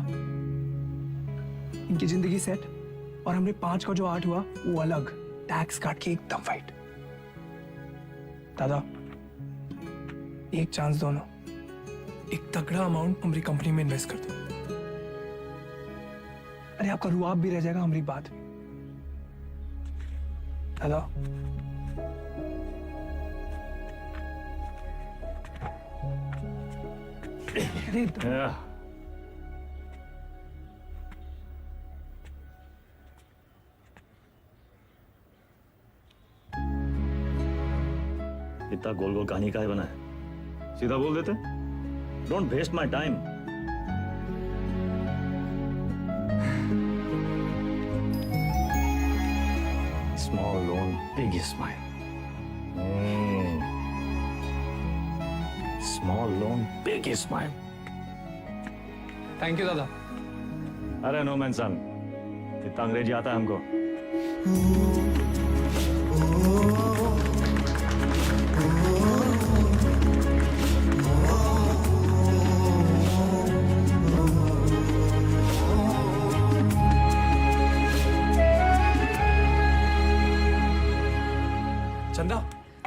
J: इनकी जिंदगी सेट और हमने 5 का जो 8 हुआ वो अलग, टैक्स काट के एकदम फाइट। दादा एक चांस दो ना, एक तगड़ा अमाउंट हमारी कंपनी में इन्वेस्ट कर दो। अरे आपका रुआब भी रह जाएगा हमारी बात भी। दादा अरे
A: इतना गोल गोल कहानी का है बना है? सीधा बोल देते। Don't waste my time. Small loan big smile. Small loan big smile.
J: Thank you दादा।
A: अरे नो मेंशन, इतना अंग्रेजी आता है हमको।
J: चंदा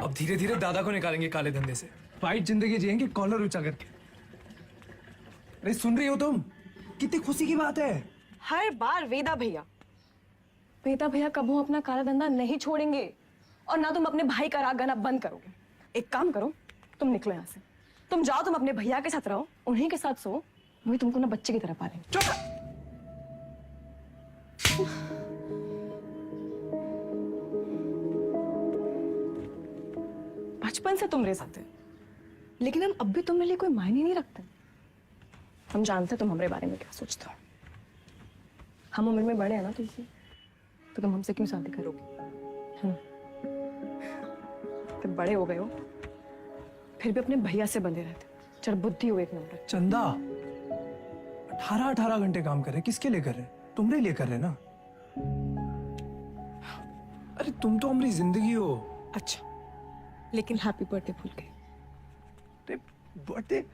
J: अब धीरे धीरे दादा को निकालेंगे काले धंधे से। वाइट जिंदगी जिएंगे कॉलर ऊंचा करके। अरे सुन रही हो तुम? कितनी खुशी की बात है।
L: हर बार वेदा भैया कबू अपना काला धंधा नहीं छोड़ेंगे और ना तुम अपने भाई का राग गाना बंद करोगे। एक काम करो, तुम निकलो यहाँ से। तुम जाओ, तुम अपने भैया के साथ रहो, उन्हीं के साथ सो, वही तुमको ना बच्चे की तरह पालेंगे।
J: चुप।
L: बचपन से तुम रह सकते, लेकिन हम अब भी तुम्हारे लिए कोई मायने नहीं रखते। हम जानते तुम हमारे बारे में क्या सोचते हो। हम उम्र में बड़े हैं ना तुमसे, तो तुम हमसे क्यों शादी करोगे? तुम बड़े हो गए हो, फिर भी अपने भैया से बंधे रहते। चल बुद्धि हो एक नंबर।
J: चंदा 18 घंटे काम कर रहे, किसके लिए कर रहे? तुम्हारे लिए कर रहे ना। अरे तुम तो हमारी जिंदगी हो।
L: अच्छा, लेकिन हैप्पी बर्थडे भूल गए।
J: बर्थडे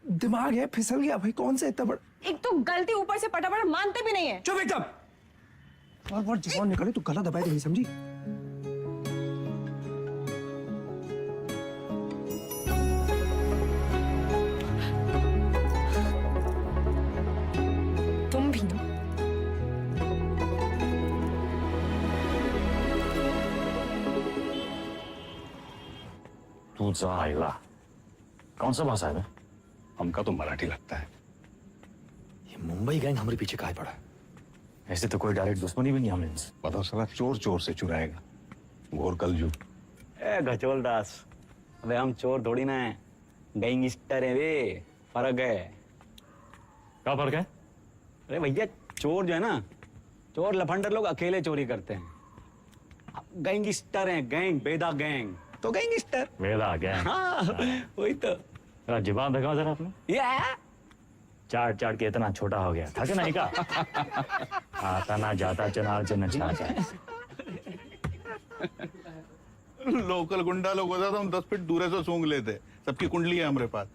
J: दिमाग है फिसल गया भाई। कौन सा इतना बड़ा?
L: एक तो गलती ऊपर से पटापट मानते भी नहीं है।
J: चुप एकदम। और जवान निकले तो गला दबाए नहीं, समझी?
L: तुम भी ना।
A: तू जाएगा। कौन सा भाषा है?
I: हमका तो मराठी लगता है।
A: ये मुंबई गैंग हमारे पीछे काहे पड़ा? ऐसे तो कोई डायरेक्ट दुश्मनी भी नहीं हमने इनसे।
I: बताओ साला चोर चोर से चुराएगा। घोर कलजू।
H: ए गचोल दास, अबे हम चोर थोड़ी ना है, गैंगस्टर है वे। फर्क है।
A: क्या फर्क है?
H: अरे भैया चोर जो है ना, चोर लफंडर लोग अकेले चोरी करते हैं। गैंगस्टर हैं, गैंग, बेदा गैंग तो गैंगस्टर।
A: वेदा गैंग।
H: हाँ वही तो।
A: जुबान दिखाओ जरा अपने। चाट चाट के इतना छोटा हो गया था कि नहीं का आता ना जाता चनार से नचना जाए।
C: लोकल गुंडा लोग होता तो हम 10 फीट दूर से सूंघ लेते। सबकी कुंडली है हमारे पास।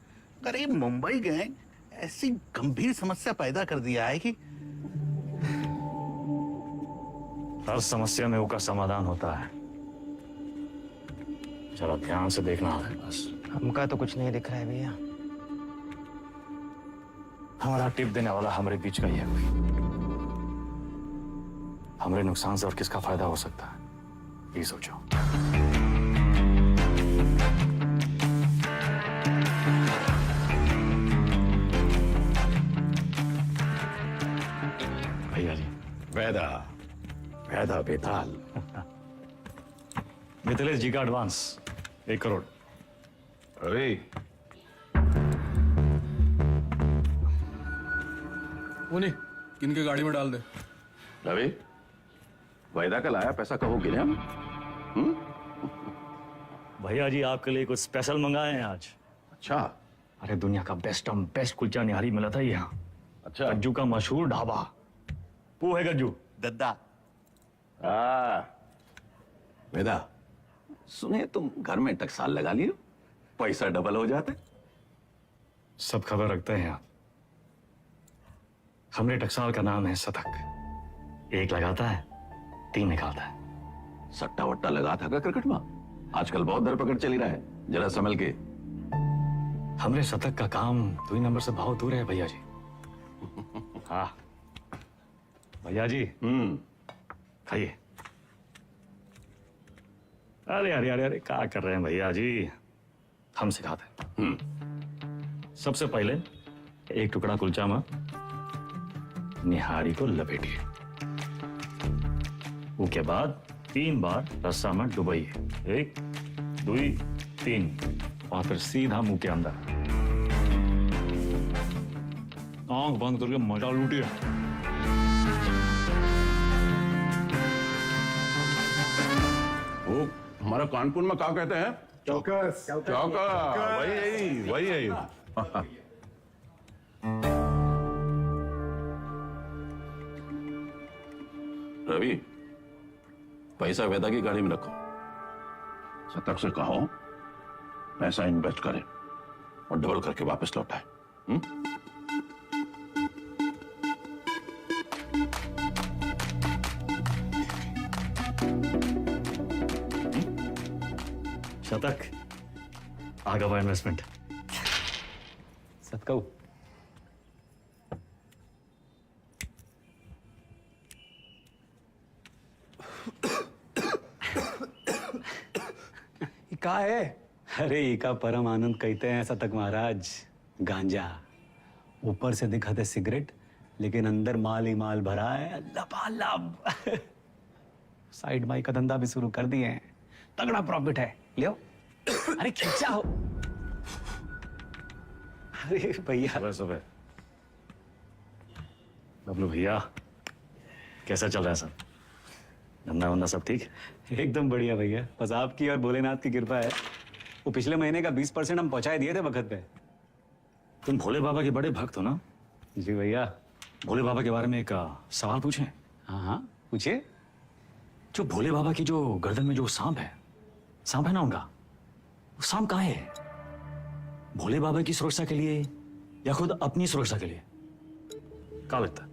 C: अरे मुंबई गैंग ऐसी गंभीर समस्या पैदा कर दिया है कि
A: हर समस्या में उसका समाधान होता है। जरा ध्यान से देखना है बस।
B: हमका तो कुछ नहीं दिख रहा है भैया।
A: हमारा टिप देने वाला हमारे बीच का ही है कोई। हमारे नुकसान से और किसका फायदा हो सकता है ये सोचो। भैया जी
G: वैदा वैदा बेताल।
A: मिथिलेश जी का एडवांस 1 करोड़।
G: अरे
I: उन्हीं किनके गाड़ी में डाल दे।
D: रवि वैदा का लाया पैसा कहोगे हम?
A: भैया जी आपके लिए कुछ स्पेशल मंगाए हैं आज।
D: अच्छा
A: अरे दुनिया का बेस्ट कुलचा निहारी मिला था यहाँ।
D: अच्छा
A: गज्जू का मशहूर ढाबा। वो है गज्जू
C: दद्दा।
D: वेदा सुने तुम घर में टकसाल लगा लियो, पैसा डबल हो जाते।
A: सब खबर रखते हैं आप। हमने टकसाल का नाम है शतक। 1 लगाता है 3 निकालता है।
D: सट्टा वट्टा लगा था क्या क्रिकेट में? आजकल बहुत धरपकड़ चली रहा है, जरा संभल के।
A: हमरे शतक का काम 2 नंबर से बहुत दूर है भैया जी। हाँ भैया जी खाइए। अरे अरे अरे अरे क्या कर रहे हैं भैया जी, हम सिखाते हैं। सबसे पहले 1 टुकड़ा कुलचा में निहारी को लपेटिए। उसके बाद 3 बार रस्सा में डुबाइए। 1 2 3 और फिर सीधा मुंह के अंदर। आंख बंद करके मजा लूटिए।
G: वो हमारा कानपुर में क्या कहते हैं?
K: चौकस।
G: चौका। वही है।
D: रवि पैसा वेदा की गाड़ी में रखो। शतक से कहो पैसा इन्वेस्ट करे और डबल करके वापस लौटाए।
A: शतक आगे बढ़ा इन्वेस्टमेंट।
H: सतकऊ
J: का है?
H: अरे इका परम आनंद कहते हैं शतक महाराज। गांजा ऊपर से दिखाते सिगरेट, लेकिन अंदर माल ही माल भरा है लबालब। साइड बाई का धंधा भी शुरू कर दिए हैं, तगड़ा प्रॉफिट है। लियो अरे खींचा हो। अरे भैया
A: सुबह सुबह बबलू भैया कैसा चल रहा है सब? धंधा वंदा सब ठीक?
H: एकदम बढ़िया भैया, बस आपकी और भोलेनाथ की कृपा है। वो पिछले महीने का 20% हम पहुंचाए दिए थे वक्त पे।
A: तुम भोले बाबा के बड़े भक्त हो ना?
H: जी भैया।
A: भोले बाबा के बारे में एक सवाल पूछें?
H: हाँ हाँ पूछिए।
A: जो भोले बाबा की जो गर्दन में जो सांप है ना उनका, वो सांप कहाँ है? भोले बाबा की सुरक्षा के लिए या खुद अपनी सुरक्षा के लिए? क्या लगता है?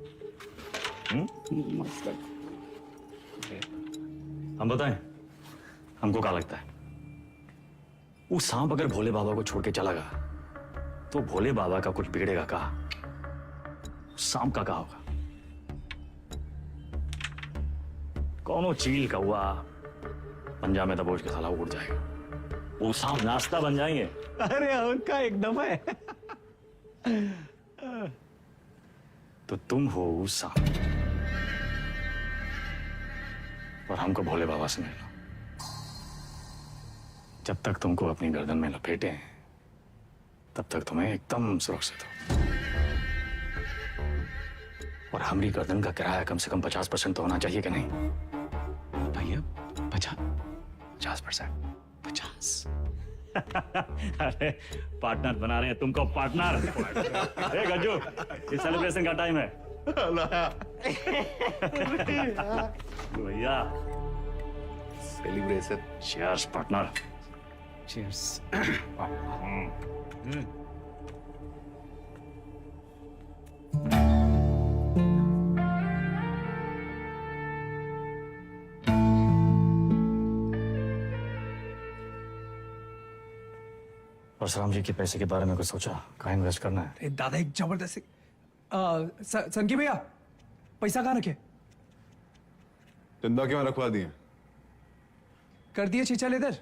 A: हम बताएं हमको क्या लगता है? वो सांप अगर भोले बाबा को छोड़ के चला गया तो भोले बाबा का कुछ बिगड़ेगा कहा? सांप का क्या होगा? कौनो चील का हुआ पंजा में दबोच के साला उड़ जाएगा। वो सांप नाश्ता बन जाएंगे।
H: अरे उनका एकदम है।
A: तो तुम हो वो सांप और हमको भोले बाबा से मिलना। जब तक तुमको अपनी गर्दन में लपेटे हैं तब तक तुम्हें एकदम सुरक्षित हो। और हमारी गर्दन का किराया कम से कम 50% तो होना चाहिए कि नहीं
H: भैया? 50%?
A: 50। अरे पार्टनर बना रहे हैं तुमको पार्टनर। ए गज्जू, ये सेलिब्रेशन का टाइम है भैया।
I: Celebration.
A: Cheers partner.
J: Cheers.
A: Parshuram ji के पैसे के बारे में कुछ सोचा? कहाँ इन्वेस्ट करना है?
J: अरे दादा एक जबरदस्त सनकी भैया पैसा कहाँ रखे?
I: चंदा क्यों रखवा दिए?
J: कर दिए चीचा लेदर।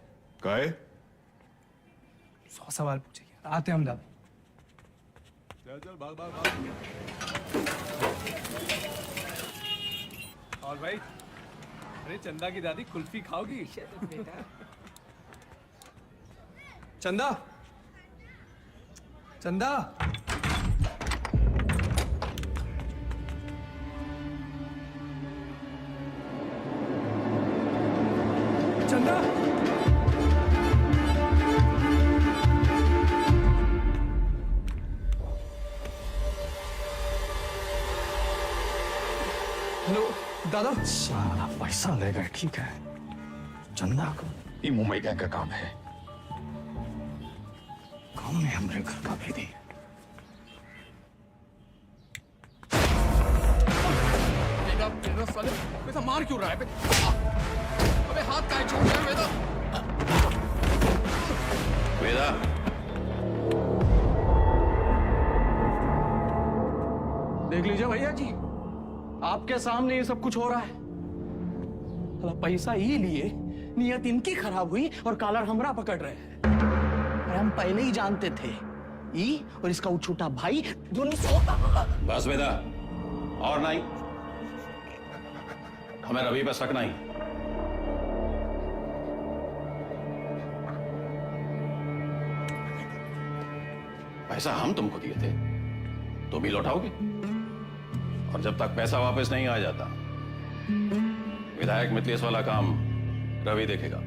I: काहे?
J: 100 सवाल पूछेंगे, आते हम दादा।
I: चल भाग भाग।
J: और भाई, अरे चंदा की दादी कुल्फी खाओगी? चंदा, चंदा, चंदा, हेलो दादा।
A: सारा पैसा ले गए, ठीक है। चंदा को
I: ये मुंबई गैंग का काम है।
A: कौन है हमारे घर का भेदी?
J: बेटा मार क्यों रहा है? अबे हाथ काहे छोड़ रहा है बेटा?
G: वेदा,
J: देख लीजिए भैया जी, आपके सामने ये सब कुछ हो रहा है। पैसा ही लिए, नियत इनकी खराब हुई और कॉलर हमरा पकड़ रहे हैं। अरे हम पहले ही जानते थे, ई और इसका वो छोटा भाई दोनों।
G: बस वेदा, और नहीं। हमें रवि पे शक नहीं। पैसा हम तुमको दिए थे, तो भी लौटाओगे। और जब तक पैसा वापस नहीं आ जाता, विधायक मिथिलेश वाला काम रवि देखेगा।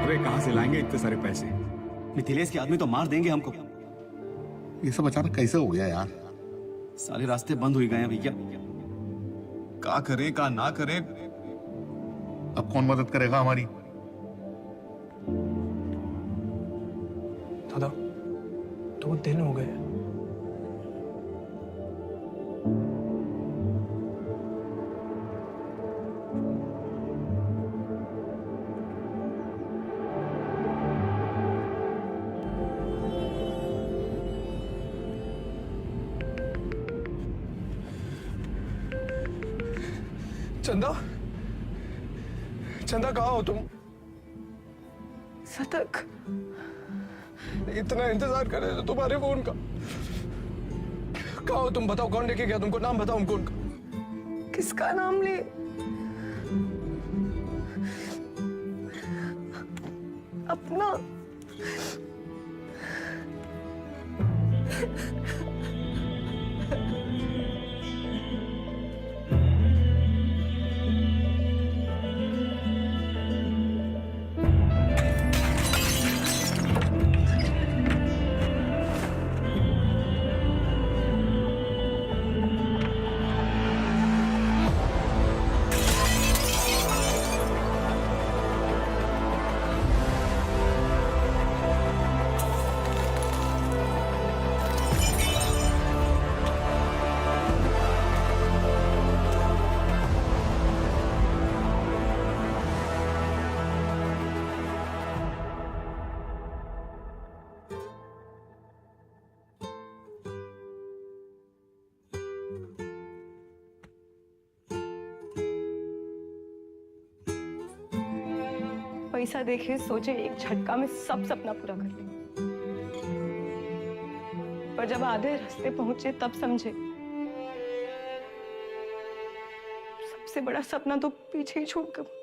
I: अरे कहां से लाएंगे इतने सारे पैसे?
H: मिथिलेश के आदमी तो मार देंगे हमको।
K: ये सब अचानक कैसे हो गया यार?
H: सारे रास्ते बंद हो गए हैं भैया।
I: का करें का ना करें?
K: अब कौन मदद करेगा हमारी?
J: दादा 2 दिन हो गए। चंदा, चंदा कहाँ हो तुम?
L: सतक,
J: इतना इंतजार कर रहे थे तुम्हारे फोन का। कहाँ हो तुम? बताओ कौन लेके गया तुमको? नाम बताओ हमको उनका।
L: किसका नाम ले? अपना। पैसा देखे सोचे एक झटका में सब सपना पूरा कर ले, पर जब आधे रास्ते पहुंचे तब समझे सबसे बड़ा सपना तो पीछे ही छोड़कर।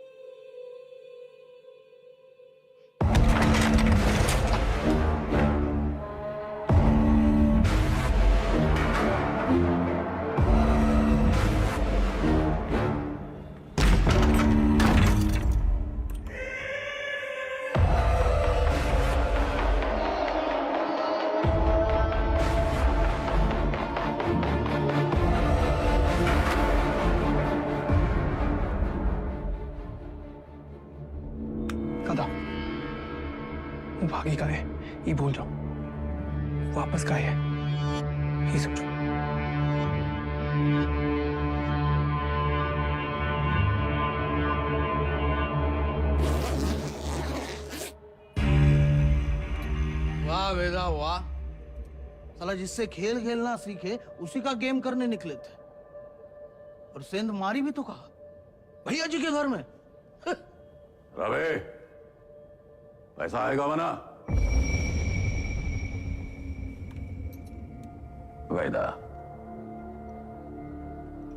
J: भागी का है ये बोल रहा हूँ, वापस का है ये समझो।
C: वाह वेदा वाह, साला जिससे खेल खेलना सीखे उसी का गेम करने निकले थे, और सेंध मारी भी तो कहा भैया जी के घर में।
G: रवे, पैसा आएगा वना?
D: वैदा,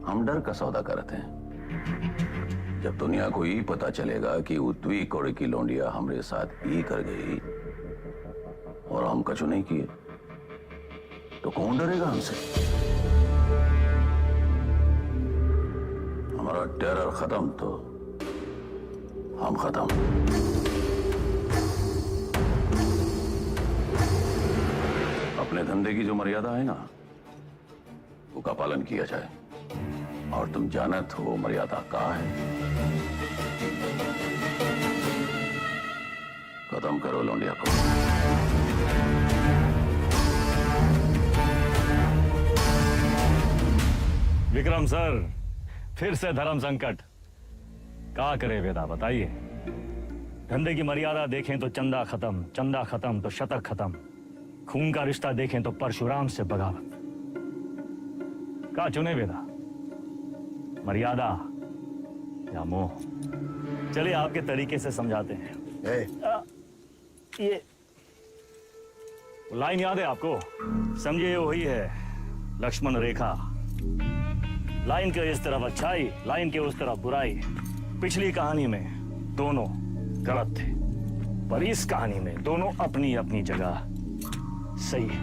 D: हम डर का सौदा करते हैं। जब दुनिया को ये पता चलेगा कि उतवी कोड़े की लौंडिया हमरे साथ ये कर गई और हम कछु नहीं किए, तो कौन डरेगा हमसे? हमारा टेरर खत्म तो हम खत्म। अपने धंधे की जो मर्यादा है ना, वो का पालन किया जाए, और तुम जानत हो मर्यादा का है। खत्म करो लौंडिया को।
A: विक्रम सर, फिर से धर्म संकट। क्या करे वेदा, बताइए। धंधे की मर्यादा देखें तो चंदा खत्म, चंदा खत्म तो शतक खत्म, खून का रिश्ता देखें तो परशुराम से बगावत। क्या चुने वेदा, मर्यादा या मोह? चलिए आपके तरीके से समझाते हैं। ये लाइन याद है आपको? समझिए वही है लक्ष्मण रेखा। लाइन के इस तरफ अच्छाई, लाइन के उस तरफ बुराई। पिछली कहानी में दोनों गलत थे, पर इस कहानी में दोनों अपनी अपनी जगह सही है।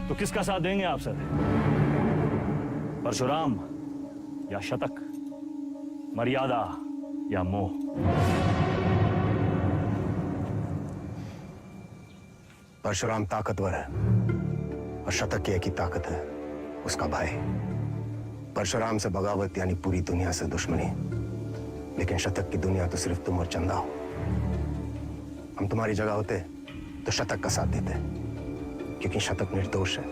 A: तो किसका साथ देंगे आप सर? परशुराम या शतक, मर्यादा या मोह?
F: परशुराम ताकतवर है और शतक की एक ही ताकत है, उसका भाई। परशुराम से बगावत यानी पूरी दुनिया से दुश्मनी, लेकिन शतक की दुनिया तो सिर्फ तुम और चंदा हो। हम तुम्हारी जगह होते तो शतक का साथ देते, क्योंकि शतक निर्दोष है,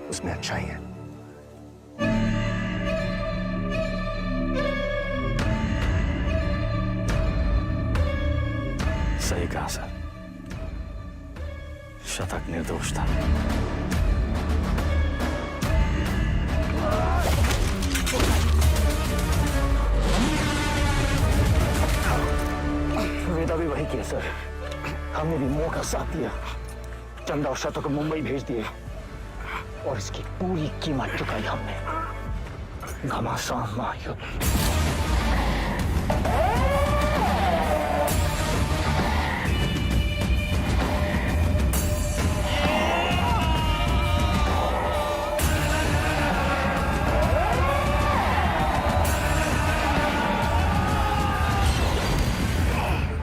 F: उसमें अच्छाई है।
A: सही कहा सर, शतक निर्दोष था।
B: वेदा भी वही किया सर, हमने भी मोह का साथ दिया, चंदा और शतक को मुंबई भेज दिए, और इसकी पूरी कीमत चुकाई हमने। घमासान महायुद्ध।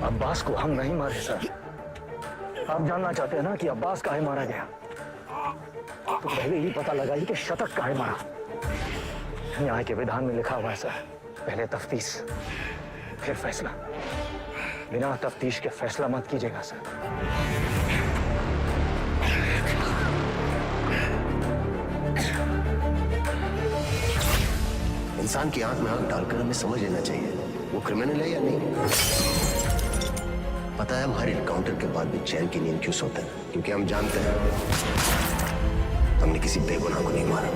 B: अब्बास को हम नहीं मारे सर। आप जानना चाहते हैं ना कि अब्बास काहे मारा गया? तो पहले ही पता लगाइए कि शतक काहे मारा। न्याय के विधान में लिखा हुआ है सर, पहले तफ्तीश फिर फैसला। बिना तफ्तीश के फैसला मत कीजिएगा सर।
F: इंसान की आंख में आंख डालकर हमें समझ लेना चाहिए वो क्रिमिनल है या नहीं। पता है हम हर एनकाउंटर के बाद भी चैन की नींद क्यों सोते हैं? क्योंकि हम जानते हैं हमने किसी बेगुनाह को नहीं मारा।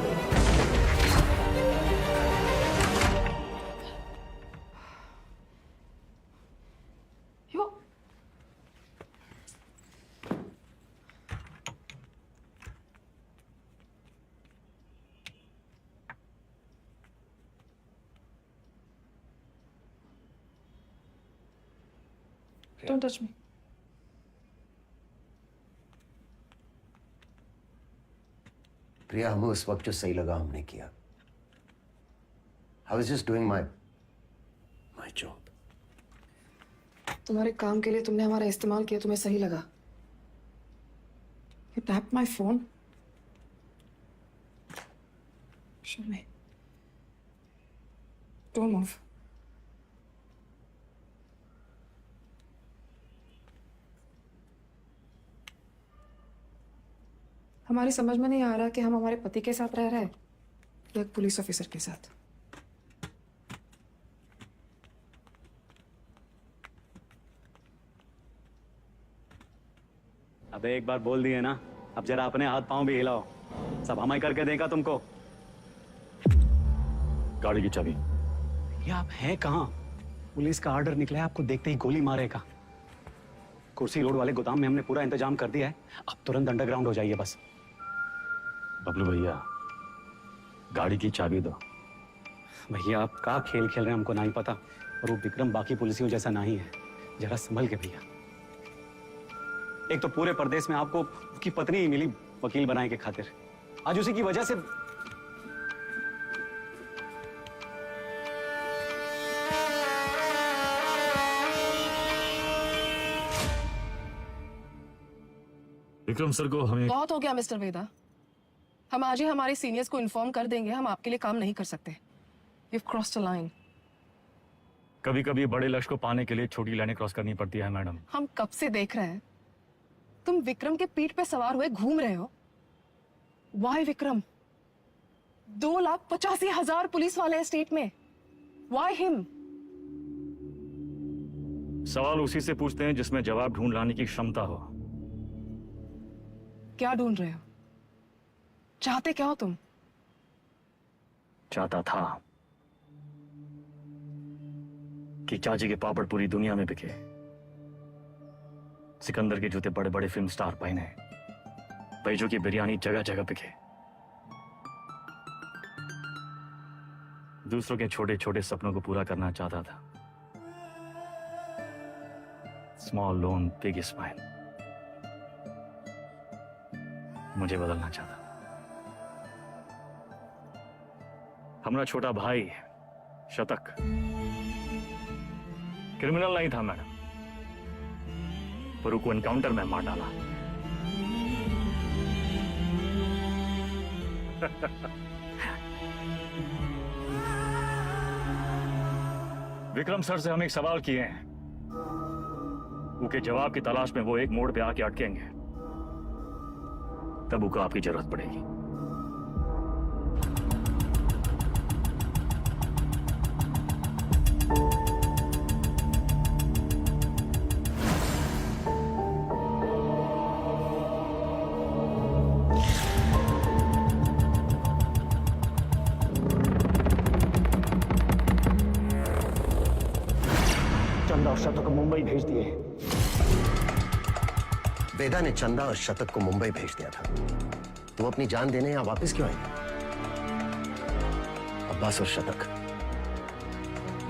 L: Don't touch me.
F: प्रिया, हमें उस वक्त जो सही लगा हमने किया। I was just doing my job.
L: तुम्हारे काम के लिए तुमने हमारा इस्तेमाल किया, तुम्हें सही लगा? You tapped my phone. Show me. Don't move. हमारी समझ में नहीं आ रहा कि हम हमारे पति के साथ रह रहे हैं या एक पुलिस ऑफिसर के साथ।
H: अबे एक बार बोल दिए ना, अब जरा अपने हाथ पांव भी हिलाओ। सब हम ही करके देगा तुमको।
A: गाड़ी की चाबी।
H: ये आप हैं कहाँ? पुलिस का ऑर्डर निकला है, आपको देखते ही गोली मारेगा। कुर्सी रोड वाले गोदाम में हमने पूरा इंतजाम कर दिया है, अब तुरंत अंडरग्राउंड हो जाइए बस।
A: बबलू भैया, गाड़ी की चाबी दो।
H: भैया आप का खेल खेल रहे हैं हमको नहीं पता, और वो विक्रम बाकी पुलिसियों जैसा नहीं है। जरा संभल के भैया। एक तो पूरे प्रदेश में आपको उसकी पत्नी ही मिली वकील बनाने के खातिर, आज उसी की वजह से।
A: विक्रम सर को हमें
L: बहुत हो गया मिस्टर वेदा, हम आज ही हमारे सीनियर्स को इन्फॉर्म कर देंगे, हम आपके लिए काम नहीं कर सकते। You've crossed a line.
A: कभी कभी बड़े लक्ष्य को पाने के लिए छोटी लाइनें क्रॉस करनी पड़ती है मैडम।
L: हम कब से देख रहे हैं तुम विक्रम के पीठ पे सवार हुए घूम रहे हो। Why विक्रम? 2,85,000 पुलिस वाले हैं स्टेट में। Why him?
A: सवाल उसी से पूछते हैं जिसमें जवाब ढूंढ लाने की क्षमता हो।
L: क्या ढूंढ रहे हो? चाहते क्या हो तुम?
A: चाहता था कि चाची के पापड़ पूरी दुनिया में बिके, सिकंदर के जूते बड़े बड़े फिल्म स्टार पहने, बैजू की बिरयानी जगह जगह बिके, दूसरों के छोटे छोटे सपनों को पूरा करना चाहता था। Small loan big smile. मुझे बदलना चाहता। हमारा छोटा भाई शतक क्रिमिनल नहीं था मैडम, पर उसको एनकाउंटर में मार डाला। विक्रम सर से हम एक सवाल किए हैं, उनके जवाब की तलाश में वो एक मोड़ पे आके अटकेंगे, तब उनको आपकी जरूरत पड़ेगी।
H: चंदा और शतक को मुंबई भेज दिए।
F: वेदा ने चंदा और शतक को मुंबई भेज दिया था, तो अपनी जान देने यहाँ वापस क्यों आएंगे? अब्बास और शतक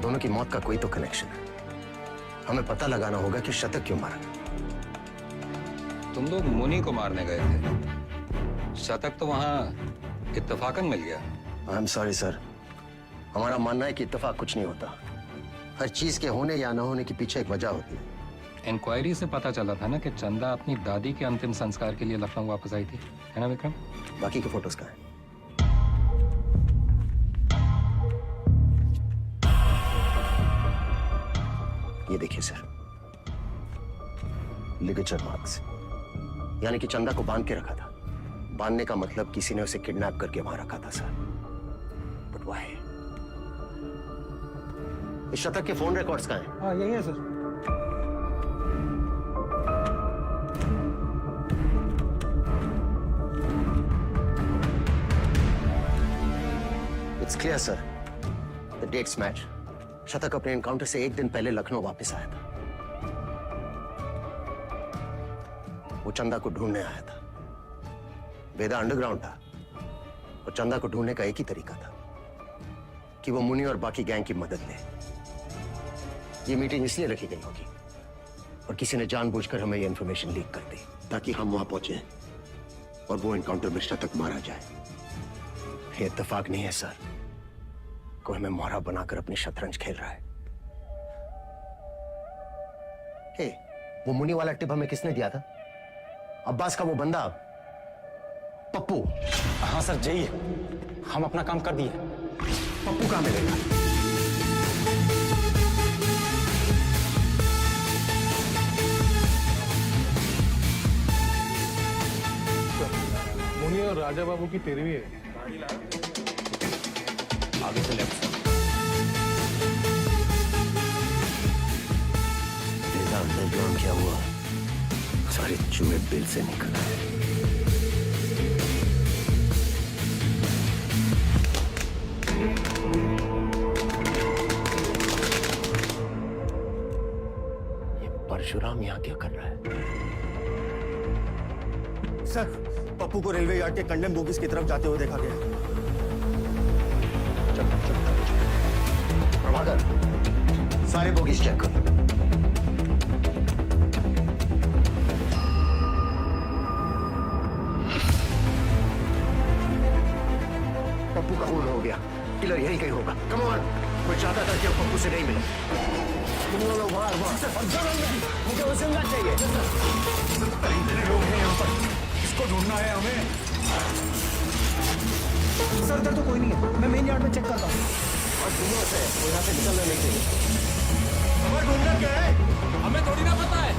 F: दोनों की मौत का कोई तो कनेक्शन है। हमें पता लगाना होगा कि शतक क्यों मारा।
E: तुम लोग मुनि को मारने गए थे, शतक तो वहां इत्तेफाकन मिल गया।
F: आई एम सॉरी सर, हमारा मानना है कि इत्तेफाक कुछ नहीं होता। हर चीज के होने या न होने के पीछे एक वजह होती है।
E: इंक्वायरी से पता चला था ना कि चंदा अपनी दादी के अंतिम संस्कार के लिए लखनऊ वापस आई थी, है ना विक्रम?
F: बाकी के फोटोज कहाँ हैं? ये देखिए सर, लिगेचर मार्क्स, यानी कि चंदा को बांध के रखा था। बांधने का मतलब किसी ने उसे किडनैप करके वहां रखा था सर। But why? इस शतक के फोन रिकॉर्ड्स कहाँ हैं?
J: हाँ यही है sir.
F: It's clear sir, the dates match. शतक अपने एनकाउंटर से एक दिन पहले लखनऊ वापस आया था। वो चंदा को ढूंढने आया था। वेदा अंडरग्राउंड था और चंदा को ढूंढने का एक ही तरीका था कि वो मुनि और बाकी गैंग की मदद ले। ये मीटिंग इसलिए रखी गई होगी और किसी ने जानबूझकर हमें ये इंफॉर्मेशन लीक कर दी ताकि हम वहां पहुंचे और वो एनकाउंटर में शतक मारा जाए। ये इत्तेफाक नहीं है सर, कोई हमें मोहरा बनाकर अपनी शतरंज खेल रहा है। हे, वो मुनि वाला टिप हमें किसने दिया था? अब्बास का वो बंदा पप्पू।
H: हाँ सर, जाइए, हम अपना काम कर दिए। पप्पू कहाँ मिलेगा?
G: और राजा बाबू की तेरहवीं है।
F: आगे से लेफ्ट साइड। देखा अंडरग्राउंड क्या हुआ? सारे चूहे बिल से निकल आए। ये परशुराम यहाँ क्या कर रहा है?
B: सर, पप्पू को रेलवे यार्ड के कंडेम बोगीज की तरफ जाते हुए देखा गया।
F: प्रभाकर, सारे बोगीज चेक कर। पप्पू का खून हो गया, किलर यही कहीं होगा। कम ऑन, मैं चाहता था कि अब पप्पू से नहीं मिले। तुम लोग बाहर मुझे उसे मिलना चाहिए।
H: इतने लोग हैं यहाँ पर, किसको ढूंढना है हमें?
J: सर इधर तो कोई नहीं है, मैं मेन यार्ड में चेक करता हूँ।
F: और दोनों से वो यहाँ से निकलना नहीं चाहिए।
H: हमें ढूंढना क्या है? हमें थोड़ी ना पता है।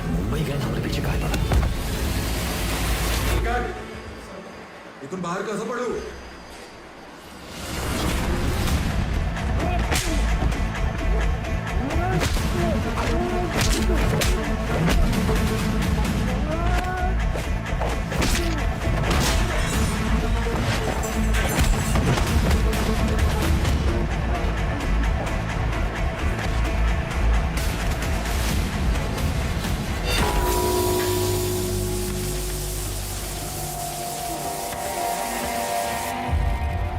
F: मुंबई गए हमारे पीछे काहे पड़ा?
H: इथून बाहेर कसं पडू?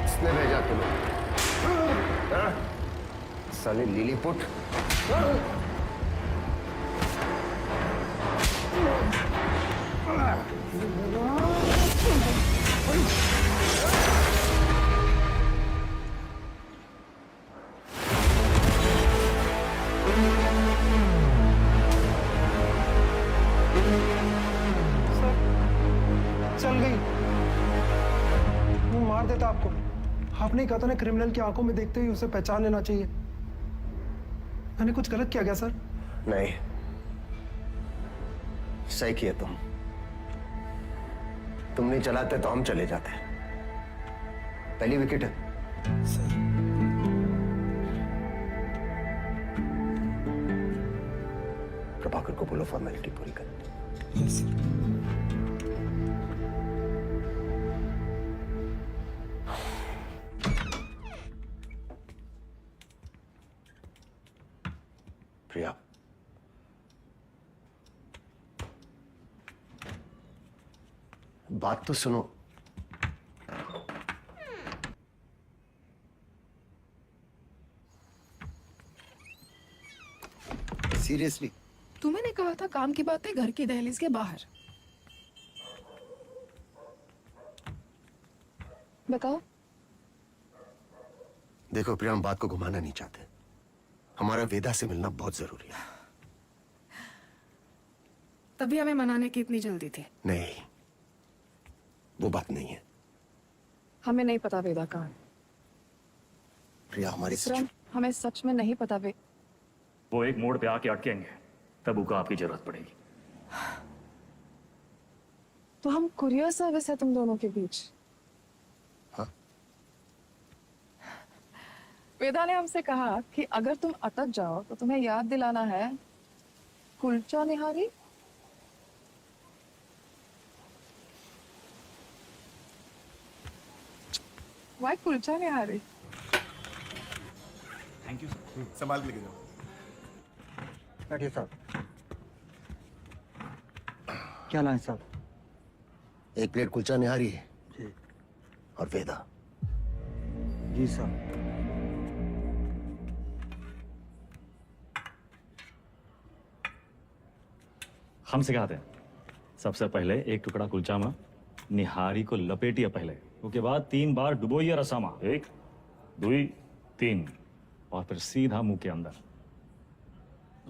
F: किसने भेजा तुम्हें? हाँ? साले लिलीपुट।
J: चल गई। वो मार देता आपको। आपने कहा था ना, क्रिमिनल की आंखों में देखते ही उसे पहचान लेना चाहिए। मैंने कुछ गलत किया क्या सर?
F: नहीं, सही किया तुम नहीं चलाते तो हम चले जाते। पहली विकेट है। प्रभाकर को बोलो फॉर्मेलिटी पूरी कर। प्रिया, बात तो सुनो। सीरियसली?
L: तुम्हें कहा था काम की बातें घर की दहलीज के बाहर। बताओ।
F: देखो प्रिया, हम बात को घुमाना नहीं चाहते। हमारा वेदा से मिलना बहुत जरूरी है।
L: तभी हमें मनाने की इतनी जल्दी थी।
F: नहीं, वो बात नहीं है।
L: हमें नहीं पता वेदा कहाँ है।
F: प्रिया, हमारी
L: हमें सच में नहीं पता
A: वो एक मोड़ पे आके अटकेंगे, तब उनको आपकी जरूरत पड़ेगी।
L: तो हम कुरियर सर्विस है तुम दोनों के बीच।
F: हाँ?
L: वेदा ने हमसे कहा कि अगर तुम अटक जाओ तो तुम्हें याद दिलाना है kulcha nihari. Why kulcha nihari?
A: Thank you sir.
K: संभाल के लेके जाओ।
B: बैठिए साहब।
J: क्या लाए साहब?
F: 1 प्लेट कुलचा निहारी और वेदा।
H: जी सर।
A: हम सिखाते हैं। सबसे पहले 1 टुकड़ा कुलचा में निहारी को लपेटिए पहले, उसके बाद 3 बार डुबोइए रसा में, 1 2 3, और फिर सीधा मुंह के अंदर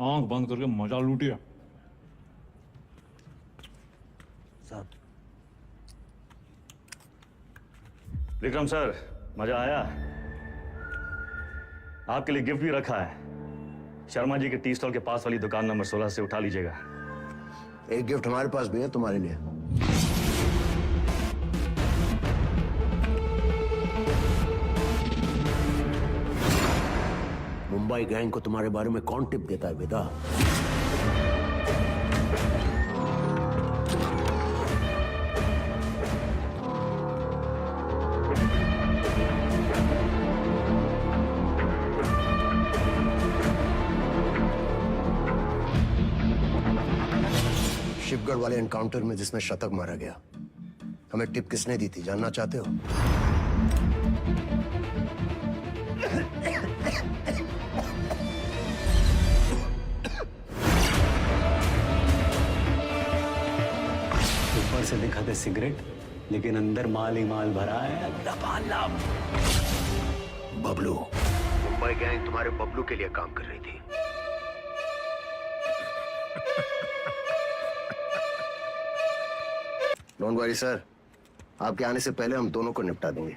A: आंख बंद करके मजा लूटिए।
H: सर।
A: विक्रम सर, मजा आया? आपके लिए गिफ्ट भी रखा है। शर्मा जी के टी स्टॉल के पास वाली दुकान नंबर 16 से उठा लीजिएगा।
F: एक गिफ्ट हमारे पास भी है तुम्हारे लिए। मुंबई गैंग को तुम्हारे बारे में कौन टिप देता है वेदा? शिवगढ़ वाले एनकाउंटर में जिसमें शतक मारा गया, हमें टिप किसने दी थी, जानना चाहते हो?
H: ऊपर से दिखाते सिगरेट, लेकिन अंदर माल ही माल भरा है, लबालब।
F: बबलू। मुंबई गैंग तुम्हारे बबलू के लिए काम कर रही थी। डोंट वरी सर, आपके आने से पहले हम दोनों को निपटा देंगे।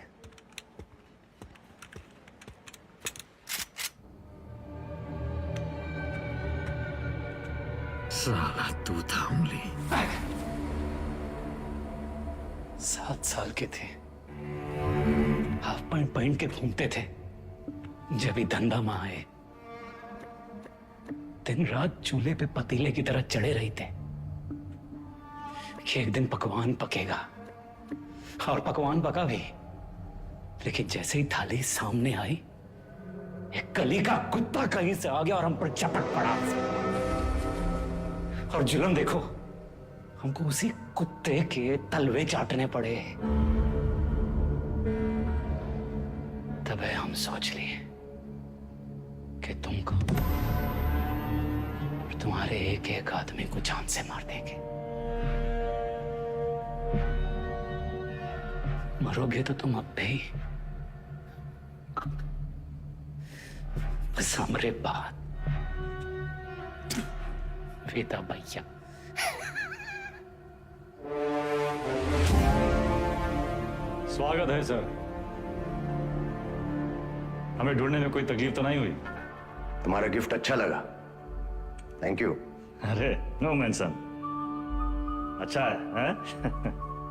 H: साला तू था उंगली। 7 साल के थे, हाफ पैंट पहन के घूमते थे। जब ही धंधा में आए, दिन रात चूल्हे पे पतीले की तरह चढ़े रही थे कि एक दिन पकवान पकेगा, और पकवान पका भी। लेकिन जैसे ही थाली सामने आई, एक कली का कुत्ता कहीं से आ गया और हम पर चपट पड़ा। और जुल्म देखो, हमको उसी कुत्ते के तलवे चाटने पड़े। तब हम सोच लिए कि तुमको और तुम्हारे एक एक आदमी को जान से मार देंगे। मरोगे तो तुम अब भी, बस हमरे बाद वेदा भैया।
A: स्वागत है सर। हमें ढूंढने में कोई तकलीफ तो नहीं हुई?
F: तुम्हारा गिफ्ट अच्छा लगा, थैंक यू।
A: अरे नो मेंशन, अच्छा है?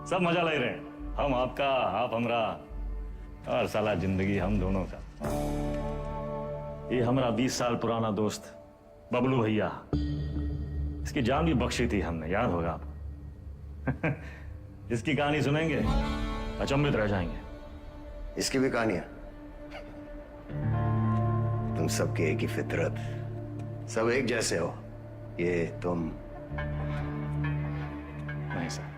A: सब मजा ले रहे हैं। हम आपका, आप हमरा, और साला जिंदगी हम दोनों का। ये हमारा 20 साल पुराना दोस्त बबलू भैया, इसकी जान भी बख्शी थी हमने, याद होगा आप। इसकी कहानी सुनेंगे, अचंभित रह जाएंगे।
F: इसकी भी कहानियां? तुम सबकी एक ही फितरत, सब एक जैसे हो। ये तुम
A: नहीं सर।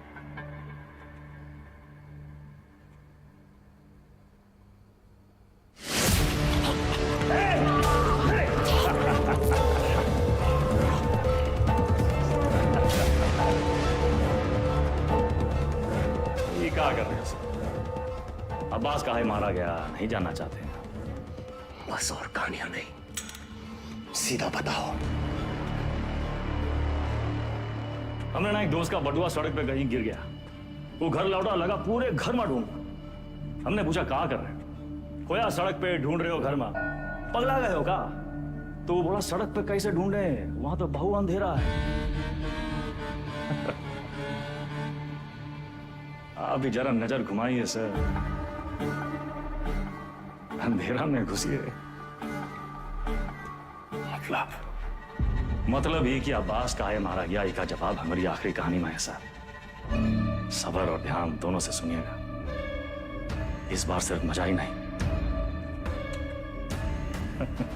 A: ये क्या कर रहे हो सर? अब्बास काहे मारा गया नहीं जानना चाहते हैं?
F: बस और कहानियां नहीं, सीधा बताओ।
A: हमने ना एक दोस्त का बटुआ सड़क पे कहीं गिर गया। वो घर लौटा, लगा पूरे घर में ढूंढ। हमने पूछा कहाँ कर रहे हो? खोया सड़क पे ढूंढ रहे हो घर में, पगला गए हो का? तो वो बोला सड़क पे कैसे ढूंढे, वहां तो बहु अंधेरा है। आप भी जरा नजर घुमाइए सर, अंधेरा में घुसिए। मतलब ये कि अब्बास काहे मारा गया, इसका जवाब हमारी आखिरी कहानी में है सर। सब्र और ध्यान दोनों से सुनिएगा, इस बार सिर्फ मजा ही नहीं,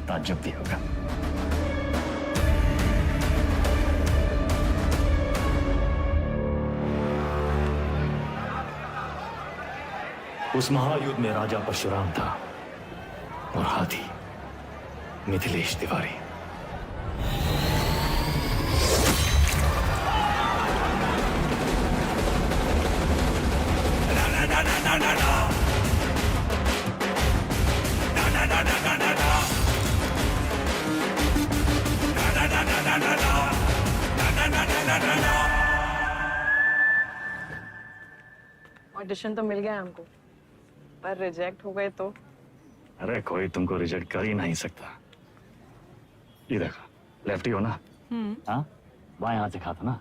A: ताज्जुब भी होगा। उस महायुद्ध में राजा परशुराम था और हाथी मिथिलेश तिवारी।
L: ऑडिशन तो मिल गया हमको, पर रिजेक्ट हो गए तो?
A: अरे कोई तुमको रिजेक्ट कर ही नहीं सकता। ये देखो, लेफ्टी हो ना? हाँ, बाएं हाथ से खाता ना?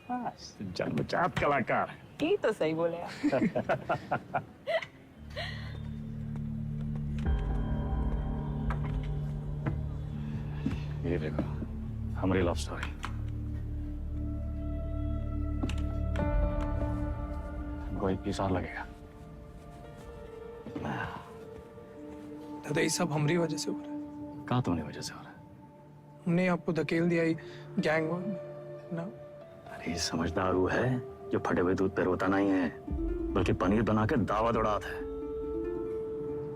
A: बस, जन्मजात कलाकार।
L: ये तो सही बोले आप।
A: ये देखो, हमारी लव स्टोरी। हमको 21 साल लगेगा।
J: दादा ये सब हमारी वजह से हो रहा है।
A: कहाँ तुम्हारी वजह से हो रहा है?
J: हमने आपको धकेल दिया ही गैंग वॉर में ना।
A: अरे समझदार वो है जो फटे हुए दूध पे रोता नहीं है, बल्कि पनीर बना के दावा दौड़ाता है।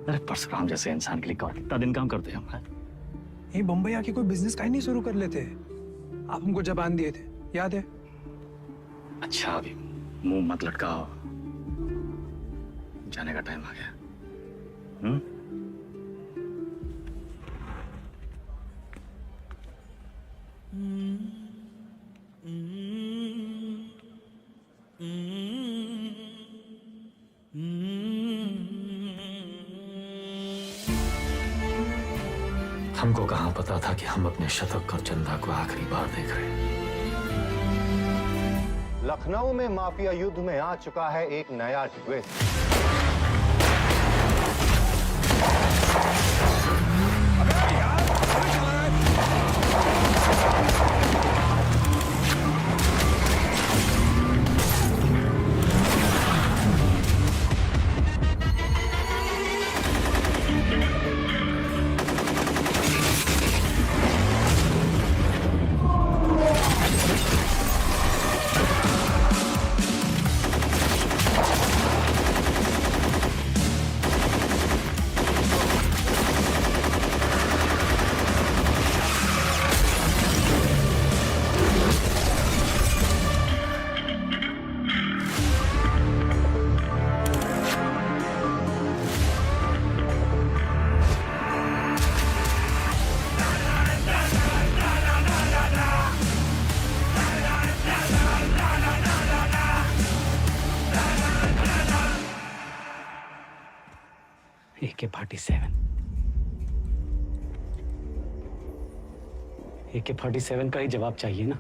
A: अरे परशुराम जैसे इंसान के लिए कौन कितना दिन काम करते हैं हम?
J: यही बम्बई आके कोई बिजनेस का ही नहीं शुरू कर लेते। आप हमको जबान दिए थे, याद है?
A: अच्छा अभी मुंह मत लटकाओ, जाने का टाइम आ गया। हमको कहाँ पता था कि हम अपने शतक और चंदा को आखिरी बार देख रहे हैं।
F: लखनऊ में माफिया युद्ध में आ चुका है एक नया ट्विस्ट। AK-47 AK-47 का ही जवाब चाहिए ना?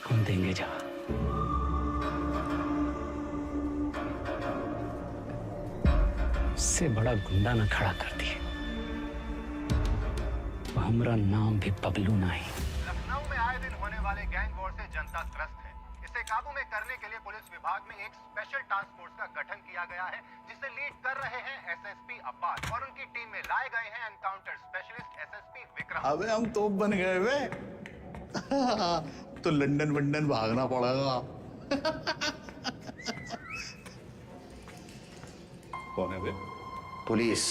F: हम देंगे जवाब। उससे बड़ा गुंडा ना खड़ा कर दिए। हमारा नाम भी बबलू नहीं। लखनऊ में आए दिन होने वाले गैंग वॉर से जनता त्रस्त है। इसे काबू में करने के लिए पुलिस विभाग में एक स्पेशल टास्क फोर्स का गठन किया गया है, जिसे लीड कर रहे हैं एसएसपी अब्बास और उनकी टीम में लाए गए हैं एनकाउंटर स्पेशलिस्ट एसएसपी विक्रम।
C: अबे हम तोप बन गए वे। तो लंदन वंदन भागना पड़ेगा। कौन है बे?
F: पुलिस।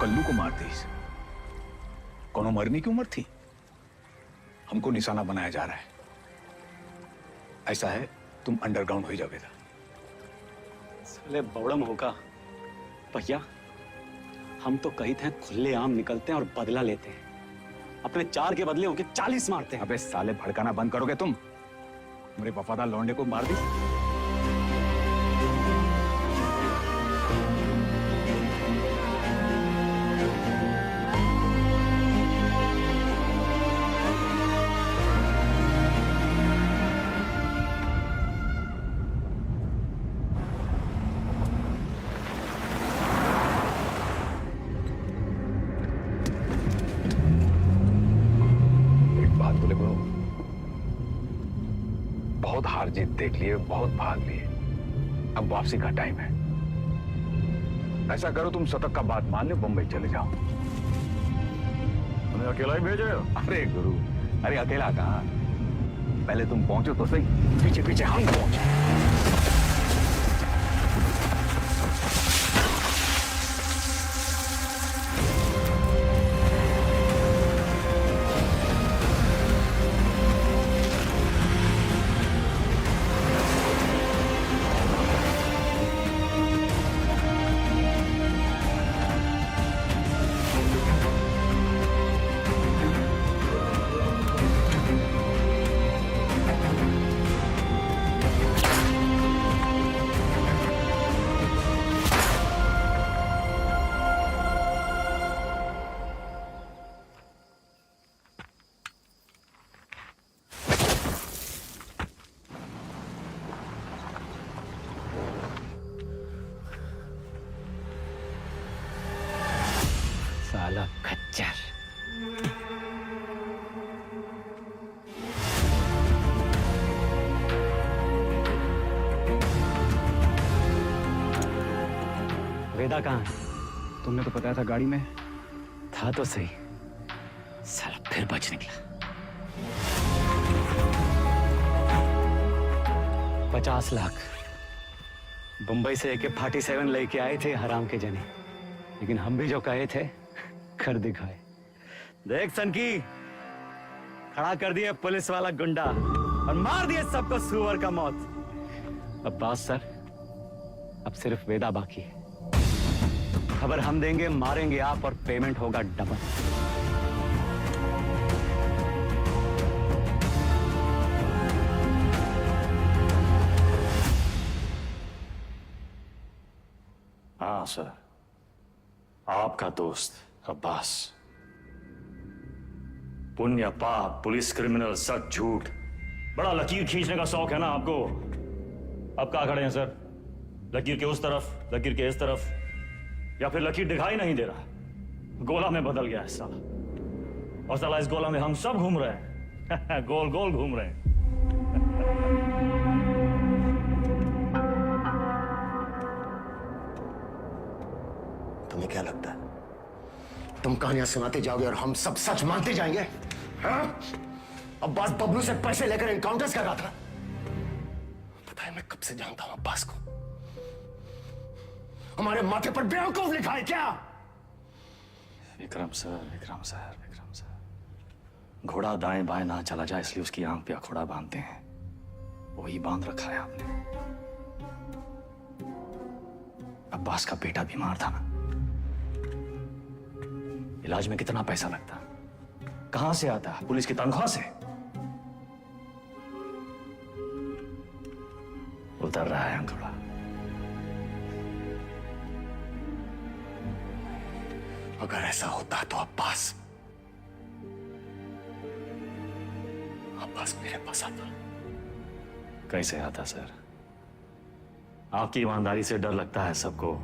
I: कल्लू को मार दी। कौन मरने की उम्र थी? हमको निशाना बनाया जा रहा है। ऐसा है, तुम अंडरग्राउंड हो जाओगे।
H: साले बौड़म होगा भैया, हम तो कही थे खुले आम निकलते हैं और बदला लेते हैं, अपने 4 के बदले उनके 40 मारते हैं।
I: अबे साले, भड़काना बंद करोगे तुम? मेरे वफादार लौंडे को मार दी। बहुत हार जीत देख लिए, बहुत भाग लिए, अब वापसी का टाइम है। ऐसा करो, तुम शतक का बात मान लो, बंबई चले जाओ।
A: उन्हें अकेला ही भेजे?
I: अरे गुरु, अरे अकेला कहाँ, पहले तुम पहुंचो तो सही, पीछे पीछे हम पहुंचे।
H: साला खच्चर। वेदा कहाँ है?
I: तुमने तो बताया था गाड़ी में।
H: था तो सही, साला फिर बच निकला। 50 लाख बंबई से AK-47 लेके आए थे हराम के जने, लेकिन हम भी जो कहे थे कर दिखाए। देख सनकी, खड़ा कर दिए पुलिस वाला गुंडा और मार दिए सबको सुअर का मौत। अब्बास सर, अब सिर्फ वेदा बाकी है। खबर हम देंगे, मारेंगे आप और पेमेंट होगा डबल।
A: हाँ सर, आपका दोस्त अब्बास। पुण्य पाप, पुलिस, क्रिमिनल, सच झूठ, बड़ा लकीर खींचने का शौक है ना आपको। अब कहाँ खड़े हैं सर? लकीर के उस तरफ, लकीर के इस तरफ, या फिर लकीर दिखाई नहीं दे रहा, गोला में बदल गया है साला। और साला इस गोला में हम सब घूम रहे हैं गोल गोल घूम रहे हैं।
F: तुम्हें क्या लगता है तुम कहानियां सुनाते जाओगे और हम सब सच मानते जाएंगे? हाँ? अब्बास बबलू से पैसे लेकर एनकाउंटर्स कर रहा था। पता है मैं कब से जानता हूं अब्बास को। हमारे माथे पर बेवकूफ लिखा है क्या?
A: Vikram sir, Vikram sir, Vikram sir, घोड़ा दाएं बाएं ना चला जाए इसलिए उसकी आंख पे अखोड़ा बांधते हैं, वही बांध रखा है आपने। अब्बास का बेटा बीमार था ना, इलाज में कितना पैसा लगता, कहां से आता? पुलिस की तनख्वाह से। उतर रहा है अंकुड़ा।
F: अगर ऐसा होता तो अब्बास मेरे पास आता।
A: कैसे आता सर? आपकी ईमानदारी से डर लगता है सबको।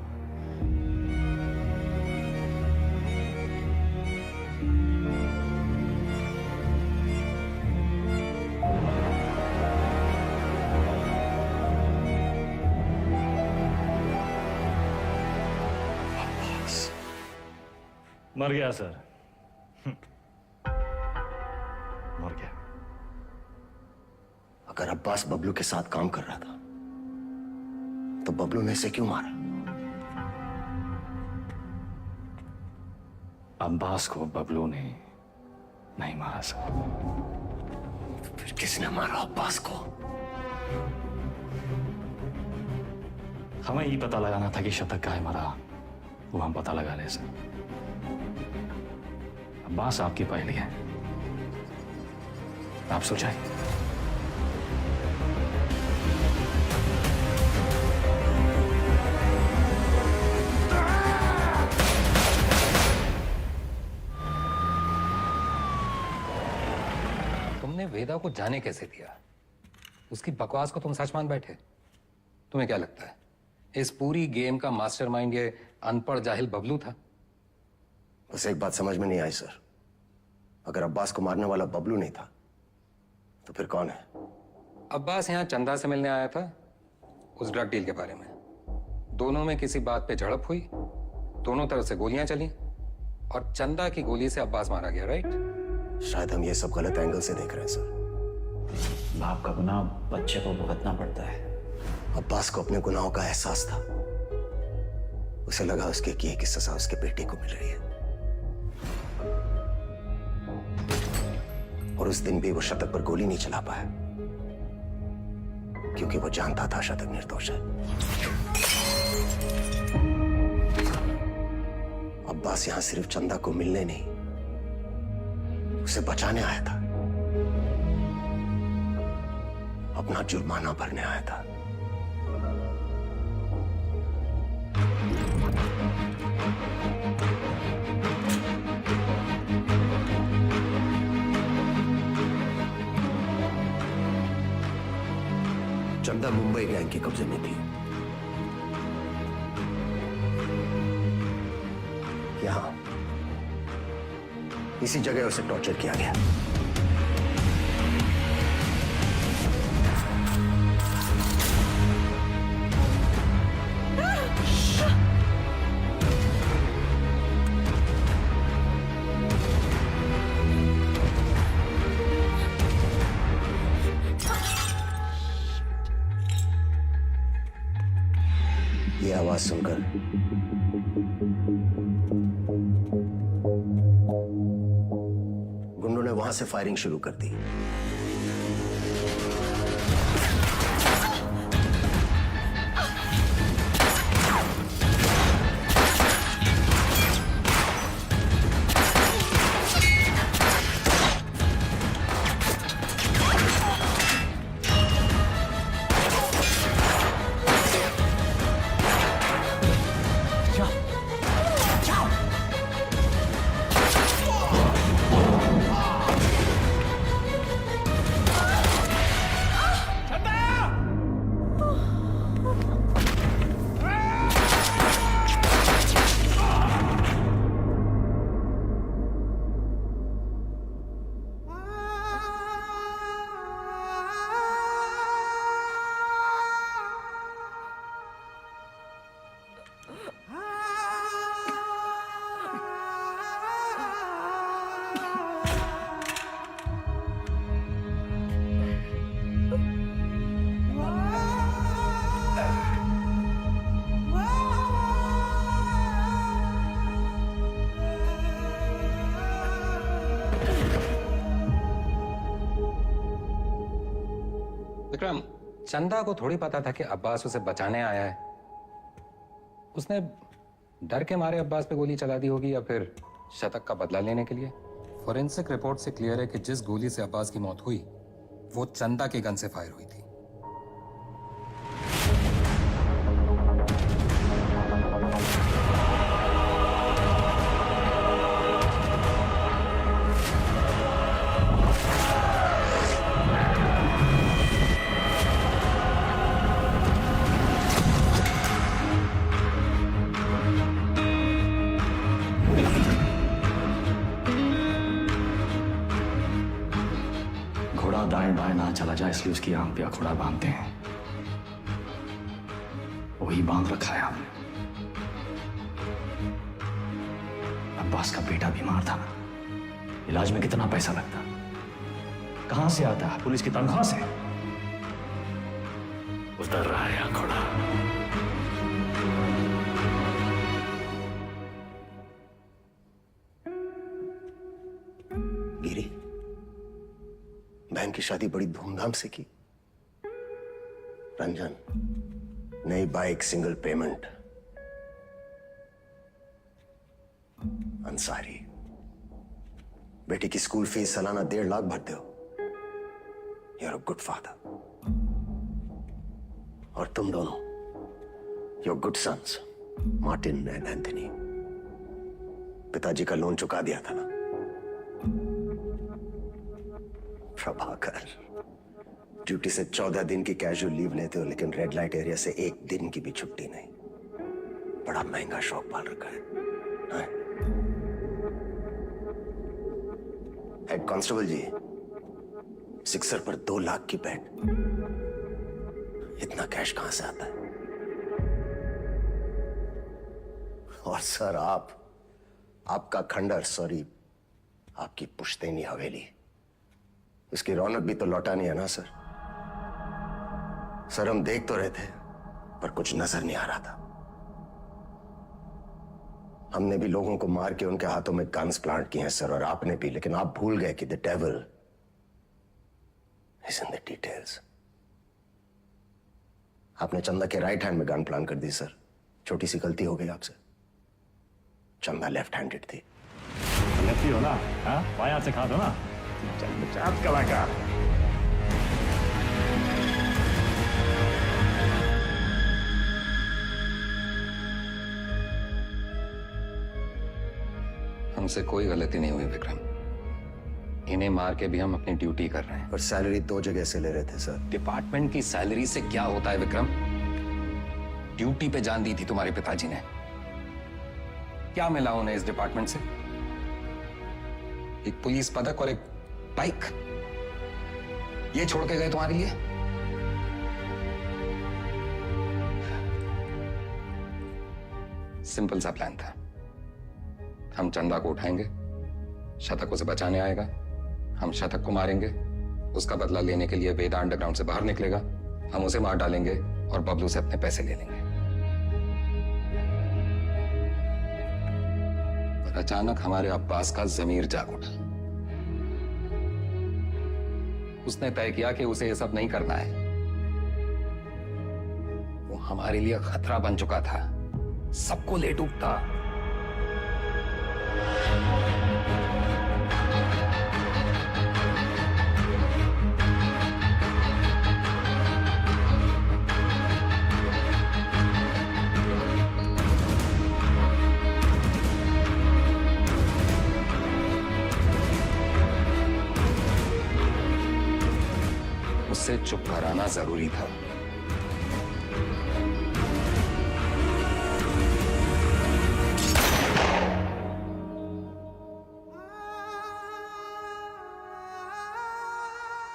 A: मर गया सर, मर गया।
F: अगर अब्बास बबलू के साथ काम कर रहा था तो बबलू ने इसे क्यों मारा?
A: अब्बास को बबलू ने नहीं मारा सर।
F: फिर किसने मारा अब्बास को?
A: हमें ही पता लगाना था कि शतक का है मरा, वो हम पता लगा ले सर। अब्बास आपकी पहली है, आप सोचाइए।
E: तुमने वेदा को जाने कैसे दिया? उसकी बकवास को तुम सच मान बैठे? तुम्हें क्या लगता है इस पूरी गेम का मास्टरमाइंड ये अनपढ़ जाहिल बबलू था?
F: बस एक बात समझ में नहीं आई सर, अगर अब्बास को मारने वाला बबलू नहीं था तो फिर कौन है?
E: अब्बास यहाँ चंदा से मिलने आया था उस ड्रग डील के बारे में। दोनों में किसी बात पे झड़प हुई, दोनों तरफ से गोलियां चली और चंदा की गोली से अब्बास मारा गया, राइट?
F: शायद हम ये सब गलत एंगल से देख रहे हैं सर।
O: बाप का गुनाह बच्चे को भुगतना पड़ता है।
F: अब्बास को अपने गुनाहों का एहसास था, उसे लगा उसके किए की सजा उसके बेटे को मिल रही है, और उस दिन भी वो शतक पर गोली नहीं चला पाया क्योंकि वो जानता था शतक निर्दोष है। अब्बास यहां सिर्फ चंदा को मिलने नहीं, उसे बचाने आया था, अपना जुर्माना भरने आया था। चंदा मुंबई गैंग के कब्जे में थी। यहां इसी जगह उसे टॉर्चर किया गया। ये आवाज सुनकर गुंडों ने वहां से फायरिंग शुरू कर दी।
E: विक्रम, चंदा को थोड़ी पता था कि अब्बास उसे बचाने आया है। उसने डर के मारे अब्बास पे गोली चला दी होगी या फिर शतक का बदला लेने के लिए। फोरेंसिक रिपोर्ट से क्लियर है कि जिस गोली से अब्बास की मौत हुई वो चंदा के गन से फायर हुई थी।
A: घोड़ा दाएं बाएं ना चला जाए इसलिए उसकी आंख पे अखोड़ा बांधते हैं, वही बांध रखा है आपने। अब्बास का बेटा बीमार था ना, इलाज में कितना पैसा लगता, कहां से आता है? पुलिस की तनख्वाह से। उतर रहा है अखोड़ा।
F: गिरी, बैंक की शादी बड़ी धूमधाम से की। रंजन, नई बाइक, सिंगल पेमेंट। अंसारी, बेटी की स्कूल फीस सालाना 1.5 लाख भरते हो। You are a good father. और तुम दोनों, your good sons, Martin and Anthony. पिताजी का लोन चुका दिया था ना। प्रभाकर, ड्यूटी से 14 दिन की कैजुअल लीव लेते हो, लेकिन रेड लाइट एरिया से 1 दिन की भी छुट्टी नहीं। बड़ा महंगा शौक पाल रखा है, हाँ? हेड कांस्टेबल जी, सिक्सर पर 2 लाख की बेट। इतना कैश कहां से आता है? और सर, आपका खंडर, सॉरी, आपकी पुश्तैनी हवेली, उसकी रौनक भी तो लौटानी है ना सर। सर, हम देख तो रहे थे, पर कुछ नजर नहीं आ रहा था। हमने भी लोगों को मार के उनके हाथों में गन्स प्लांट किए हैं सर, और आपने भी, लेकिन आप भूल गए कि the devil is in the details. आपने चंदा के राइट हैंड में गन प्लांट कर दी सर। छोटी सी गलती हो गई आपसे। चंदा लेफ्ट हैंडेड थी।
A: लेफ्टी हो ना? हाँ, बाएं हाथ से खा दो ना। चाँद कलाकार।
E: हमसे कोई गलती नहीं हुई विक्रम। इन्हें मार के भी हम अपनी ड्यूटी कर रहे हैं।
F: पर सैलरी 2 जगह से ले रहे थे सर।
E: डिपार्टमेंट की सैलरी से क्या होता है विक्रम? ड्यूटी पे जान दी थी तुम्हारे पिताजी ने। क्या मिला उन्हें इस डिपार्टमेंट से? एक पुलिस पदक और एक बाइक, ये छोड़ के गए तुम्हारे लिए? सिंपल सा प्लान था। हम चंदा को उठाएंगे, शतक उसे बचाने आएगा, हम शतक को मारेंगे, उसका बदला लेने के लिए वेदा अंडरग्राउंड से बाहर निकलेगा, हम उसे मार डालेंगे और बबलू से अपने पैसे ले लेंगे। पर अचानक हमारे अब्बास का जमीर जाग उठा। उसने तय किया कि उसे यह सब नहीं करना है। वो हमारे लिए खतरा बन चुका था, सबको ले डूबता। उससे चुप कराना जरूरी था।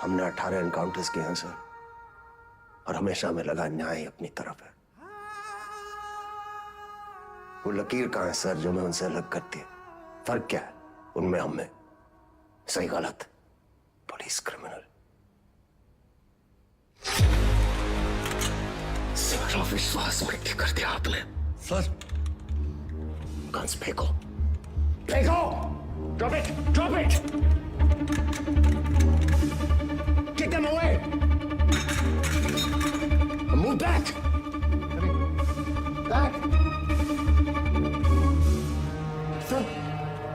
F: हमने 18 एनकाउंटर्स किए हैं सर, और हमेशा हमें लगा न्याय अपनी तरफ है। वो लकीर कहां है सर जो मैं उनसे अलग करती है? फर्क क्या है उनमें हम में? सही गलत, पुलिस क्रिमिनल। सारा विश्वास मिट्टी कर दिया आपने सर। गन्स फेंको, फेंको! Drop it, drop it! Get them away! Move back! Back! Sir,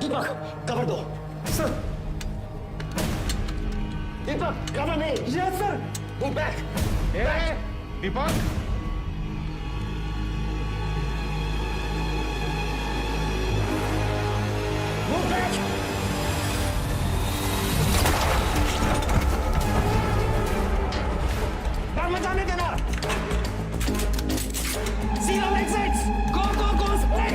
F: Deepak, cover दो. Sir! Deepak, cover me! Yes, sir! Move back! Back!
I: दीपक,
F: Move back! मत जाने देना। Zero exits! Go, go, go! Spray!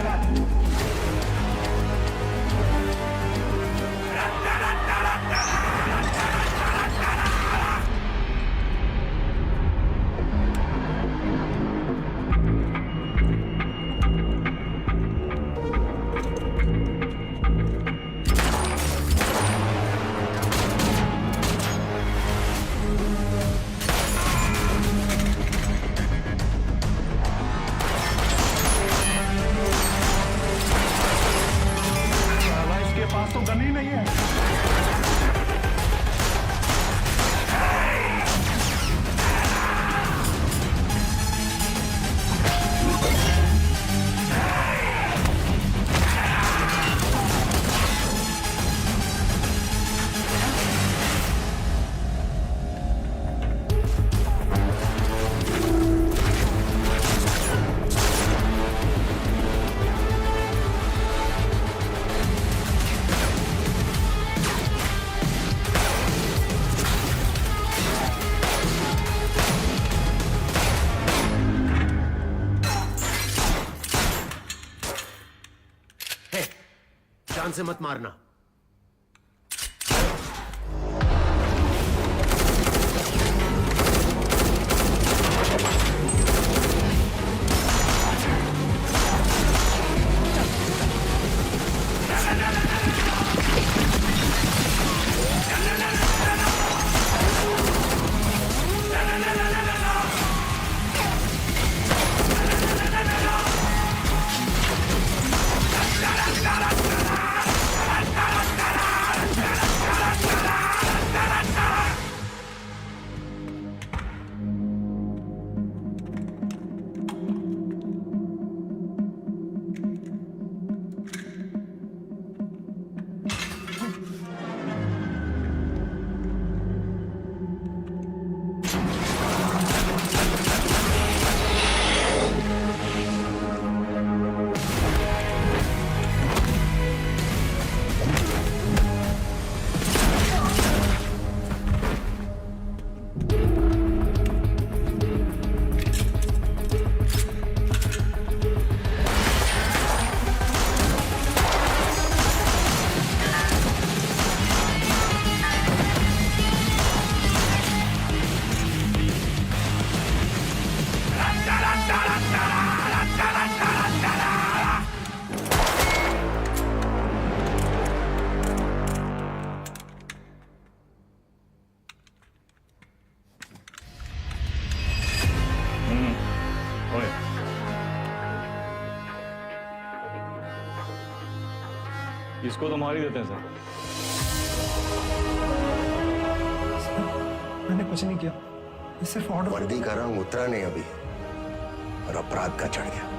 F: जान से मत मारना।
A: ओए, इसको तो मार ही देते हैं सर।
J: मैंने कुछ नहीं किया, ये सिर्फ ऑर्डर।
F: वर्दी का रंग उतरा नहीं अभी और अपराध का चढ़ गया।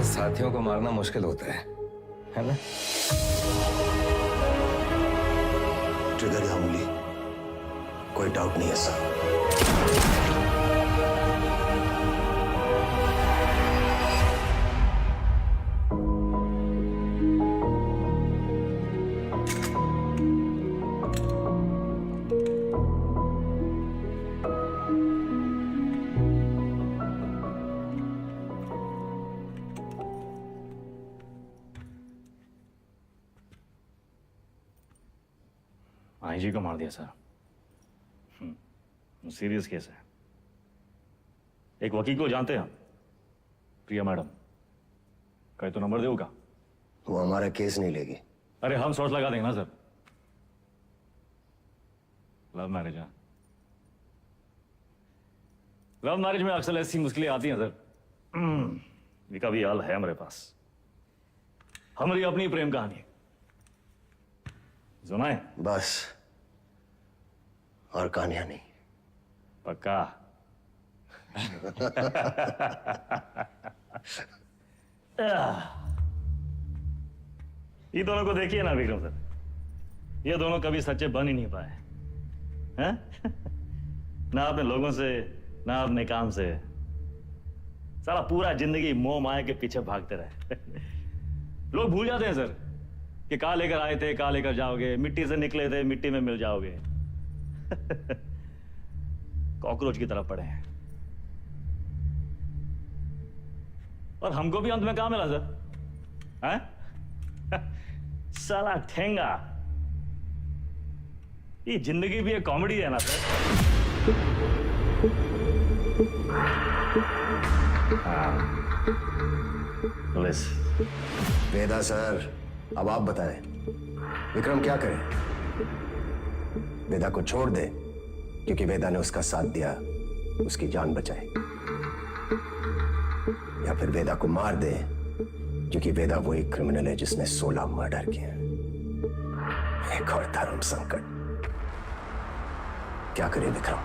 E: साथियों को मारना मुश्किल होता है ना?
F: ट्रिगर या उंगली, कोई डाउट नहीं है सर।
A: आईजी को मार दिया सर। सीरियस केस है। एक वकील को जानते हैं, प्रिया मैडम। कहे तो नंबर देगा।
F: वो हमारा केस नहीं लेगी।
A: अरे हम शॉट लगा देंगे ना सर। लव मैरिज है। लव मैरिज में अक्सर ऐसी मुश्किलें आती हैं सर। इसका भी हाल है हमारे पास। हमारी अपनी प्रेम कहानी सुनाए
F: बस, और कहानियां नहीं।
A: पक्का? ये दोनों को देखिए ना विक्रम सर, ये दोनों कभी सच्चे बन ही नहीं पाए हैं? ना अपने लोगों से, ना अपने काम से। सारा पूरा जिंदगी मोह माया के पीछे भागते रहे। लोग भूल जाते हैं सर कि कहां लेकर आए थे, कहां लेकर जाओगे, मिट्टी से निकले थे, मिट्टी में मिल जाओगे। कॉकरोच की तरफ पड़े हैं। और हमको भी अंत में कहां मिला सर? हैं? साला ठेंगा। ये जिंदगी भी एक कॉमेडी है ना सर। पुलिस।
F: वेदा सर, अब आप बताएं, विक्रम क्या करे? वेदा को छोड़ दे क्योंकि वेदा ने उसका साथ दिया, उसकी जान बचाई, या फिर वेदा को मार दे क्योंकि वेदा वो एक क्रिमिनल है जिसने 16 मर्डर किए। एक और धर्म संकट। क्या करे विक्रम?